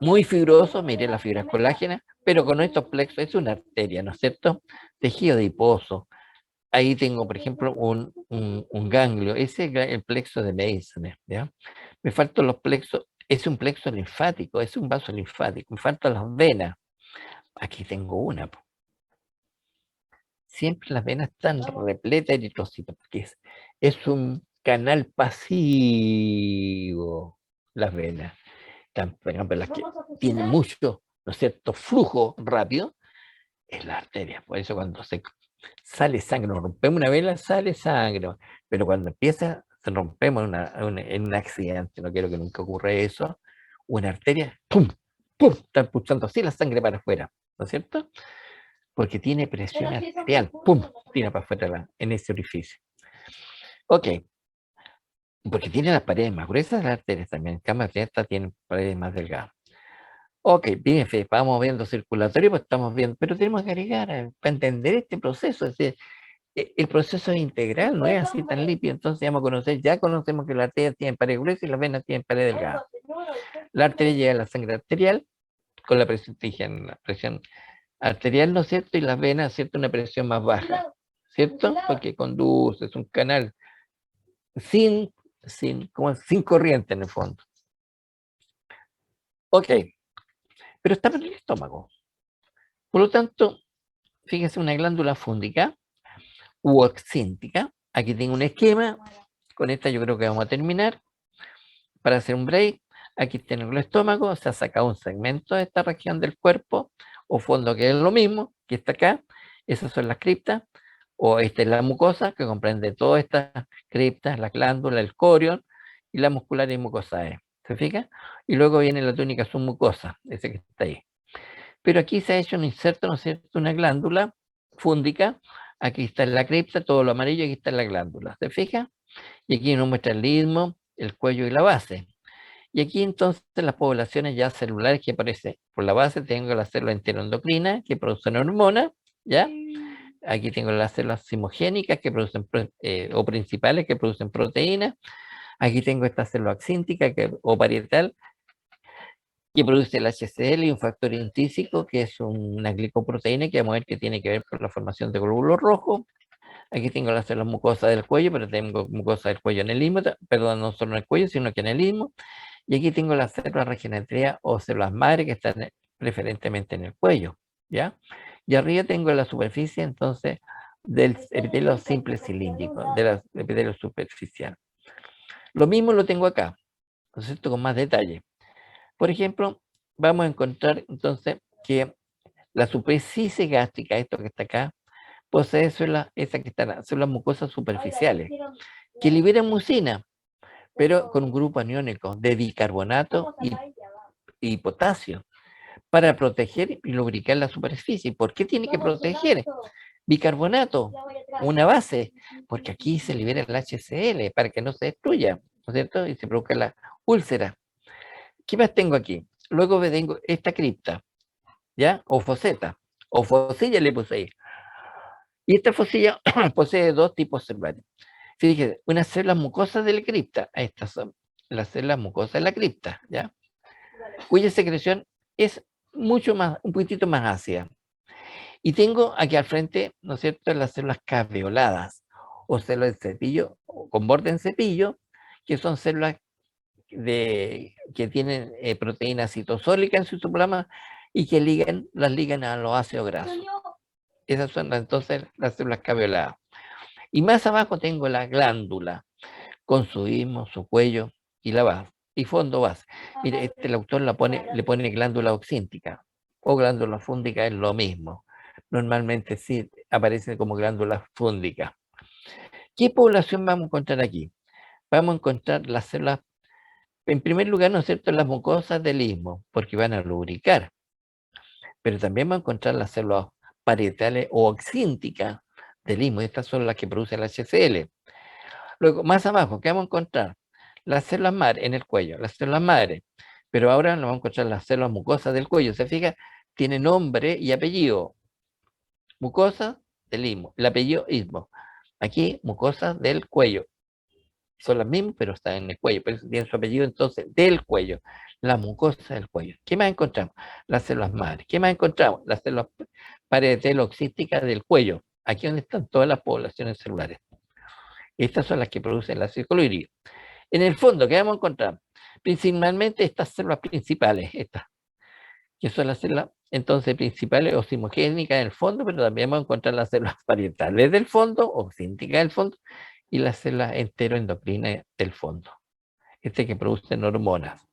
muy fibroso, mire la fibra colágena, pero con estos plexos, es una arteria, ¿no es cierto? Tejido adiposo. Ahí tengo, por ejemplo, un ganglio, ese es el plexo de Meissner, ¿ya? Me faltan los plexos, es un plexo linfático, es un vaso linfático, me faltan las venas. Aquí tengo una. Siempre las venas están repletas de eritrocitos, porque es un canal pasivo, las venas. Por ejemplo, las que tienen mucho, ¿no es cierto?, flujo rápido, es la arteria. Por eso cuando sale sangre, nos rompemos una vena, sale sangre. Pero cuando empieza, se rompemos en un accidente, no quiero que nunca ocurra eso, una arteria, ¡pum! ¡Pum! Está pulsando así la sangre para afuera, ¿no es cierto? Porque tiene presión arterial, ¡pum! Tira para afuera en ese orificio. Ok, porque tiene las paredes más gruesas las arterias también, en cambio esta tiene paredes más delgadas. Ok, bien, vamos viendo circulatorio, pues estamos viendo, pero tenemos que agregar para entender este proceso, es decir, el proceso es integral, no es así tan limpio, entonces vamos a conocer, ya conocemos que las arterias tienen pared gruesa y las venas tienen pared delgada. La arteria llega a la sangre arterial con la presión arterial, ¿no es cierto? Y las venas, ¿cierto? Una presión más baja, ¿cierto? Porque conduce, es un canal sin corriente en el fondo. Ok, pero está en el estómago. Por lo tanto, fíjense, una glándula fúngica u oxíntica. Aquí tengo un esquema. Con esta yo creo que vamos a terminar. Para hacer un break, aquí tengo el estómago. Se ha sacado un segmento de esta región del cuerpo o fondo, que es lo mismo que está acá. Esas son las criptas. O esta es la mucosa, que comprende todas estas criptas, la glándula, el corion y la muscular y mucosae. ¿Se fija? Y luego viene la túnica submucosa, ese que está ahí. Pero aquí se ha hecho un inserto, ¿no es cierto? Una glándula fúngica. Aquí está la cripta, todo lo amarillo, aquí está la glándula. ¿Se fija? Y aquí nos muestra el istmo, el cuello y la base. Y aquí entonces las poblaciones ya celulares que aparecen. Por la base tengo la célula enteroendocrina que producen hormonas, ¿ya? Aquí tengo las células simogénicas que producen, o principales que producen proteínas. Aquí tengo esta célula axíntica o parietal que produce el HCl y un factor intrínseco que es una glicoproteína que vamos a ver que tiene que ver con la formación de glóbulos rojos. Aquí tengo las células mucosas del cuello, pero tengo mucosa del cuello en el istmo, perdón, no solo en el cuello, sino que en el istmo. Y aquí tengo las células regenerativas o células madre que están preferentemente en el cuello, ¿ya? Y arriba tengo la superficie, entonces, del epitelio simple cilíndrico, del epitelio superficial. Lo mismo lo tengo acá, ¿no es cierto?, con más detalle. Por ejemplo, vamos a encontrar entonces que la superficie gástrica, esto que está acá, posee células, esas que están, células mucosas superficiales, que liberan mucina, pero con un grupo aniónico de bicarbonato y potasio, para proteger y lubricar la superficie. ¿Por qué tiene que proteger? Bicarbonato, Ya voy atrás. una base, porque aquí se libera el HCl para que no se destruya, ¿no es cierto? Y se produzca la úlcera. ¿Qué más tengo aquí? Luego tengo esta cripta, ¿ya? O foseta, o fosilla le puse ahí. Y esta fosilla posee dos tipos celulares. Fíjese, unas células mucosas de la cripta, estas son las células mucosas de la cripta, ¿ya? Cuya secreción es mucho más, un poquitito más ácida. Y tengo aquí al frente, ¿no es cierto?, las células caveoladas, o células de cepillo, o con borde en cepillo, que son células que tienen proteína citosólica en su citoplasma y que las ligan a los ácidos grasos. Esas son entonces las células caveoladas. Y más abajo tengo la glándula, con su istmo, su cuello y la base, y fondo base. Mire, el autor le pone glándula oxíntica o glándula fúndica, es lo mismo. Normalmente sí aparece como glándula fúndica. ¿Qué población vamos a encontrar aquí? Vamos a encontrar las células, en primer lugar, ¿no es cierto?, las mucosas del istmo, porque van a lubricar. Pero también vamos a encontrar las células parietales o oxínticas del istmo. Estas son las que producen el HCl. Luego, más abajo, ¿qué vamos a encontrar? Las células madre en el cuello, las células madre. Pero ahora nos vamos a encontrar las células mucosas del cuello. ¿Se fija? Tiene nombre y apellido. Mucosa del istmo, el apellido istmo. Aquí, mucosas del cuello. Son las mismas, pero están en el cuello. Pero tiene su apellido entonces del cuello. La mucosa del cuello. ¿Qué más encontramos? Las células madre. ¿Qué más encontramos? Las células pareteloxísticas del cuello. Aquí donde están todas las poblaciones celulares. Estas son las que producen el ácido clorhídrico. En el fondo, ¿qué vamos a encontrar? Principalmente estas células principales, estas, que son las células entonces principales oximogénicas en el fondo, pero también vamos a encontrar las células parietales del fondo, oxínticas del fondo, y las células enteroendocrinas del fondo, que producen hormonas.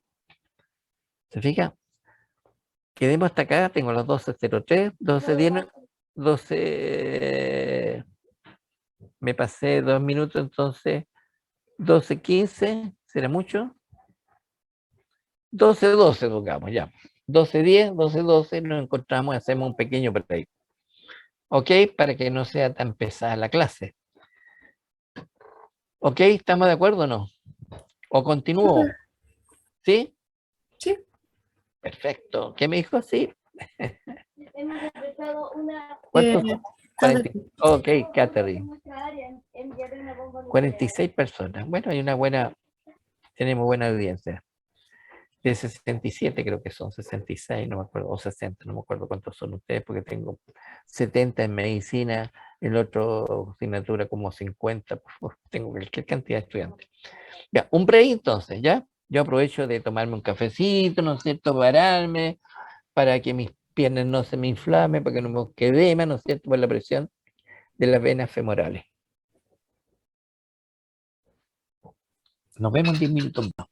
¿Se fija? Quedemos hasta acá, tengo los 1203, 1210, 12, me pasé 2 minutos, entonces 12:15, ¿será mucho? 12:12, pongamos ya. 12:10, 12:12, nos encontramos y hacemos un pequeño break. ¿Ok? Para que no sea tan pesada la clase. ¿Ok? ¿Estamos de acuerdo o no? ¿O continúo? ¿Sí? Sí. Perfecto. ¿Qué me dijo? Sí. Hemos empezado una... ¿Cuántos? 40. Ok, Catherine. nuestra área enviar una bomba nuclear. 46 personas. Bueno, hay una buena, tenemos buena audiencia. De 67 creo que son, 66, no me acuerdo, o 60, no me acuerdo cuántos son ustedes, porque tengo 70 en medicina, el otro asignatura como 50, tengo cualquier cantidad de estudiantes. Ya, un break entonces, ¿ya? Yo aprovecho de tomarme un cafecito, ¿no es cierto?, pararme, para que mis piernas no se me inflamen, para que no me quedeme, ¿no es cierto?, por la presión de las venas femorales. Nos vemos en 10 minutos más.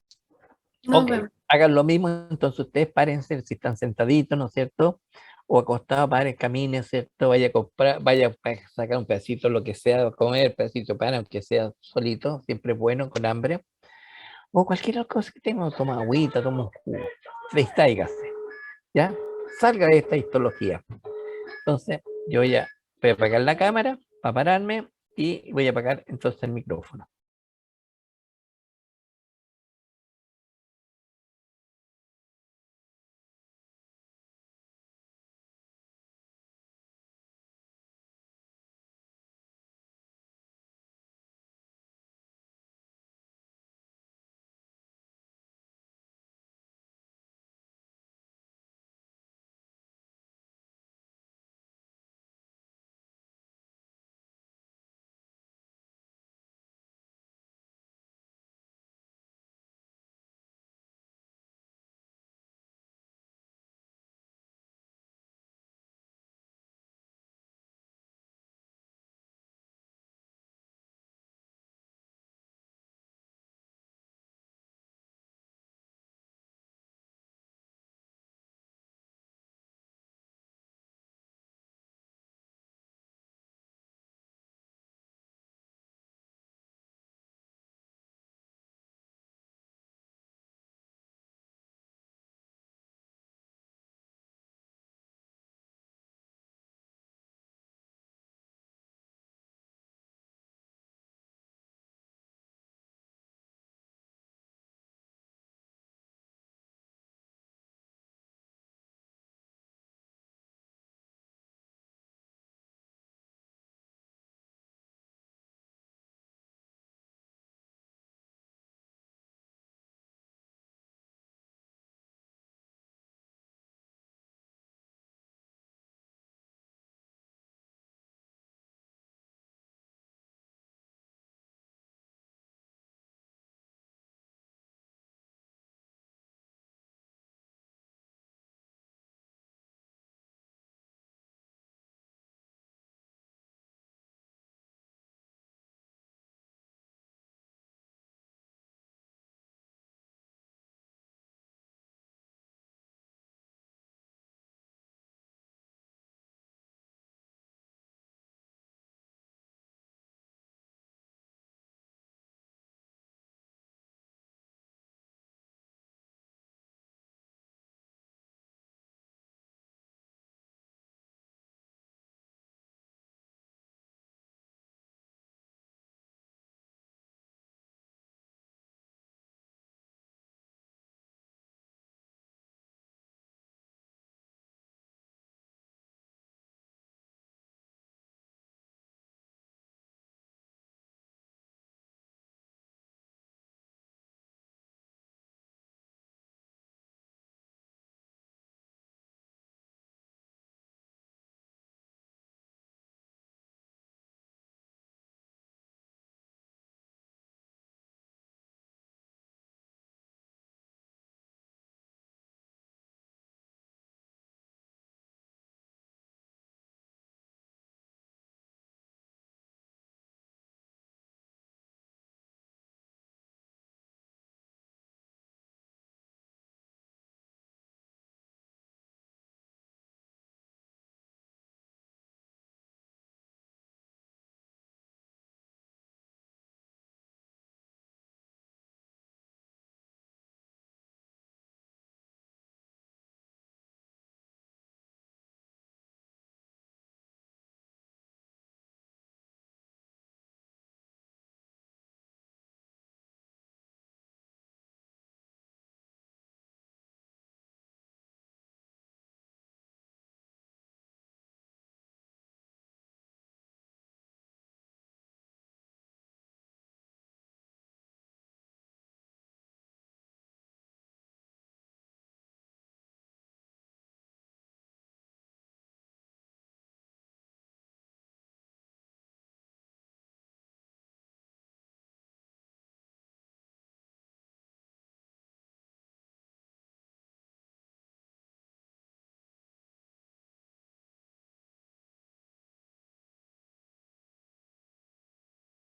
Nos Ok, vemos. hagan lo mismo, entonces ustedes párense si están sentaditos, ¿no es cierto? O acostados, paren, caminen, ¿cierto? Vaya a comprar, vaya a sacar un pedacito, lo que sea, comer, pedacito de pan, aunque sea solito, siempre es bueno, con hambre. O cualquier cosa que tenga, toma agüita, toma un jugo, distráigase, ¿ya? Salga de esta histología. Entonces, yo ya voy a apagar la cámara para pararme y voy a apagar entonces el micrófono.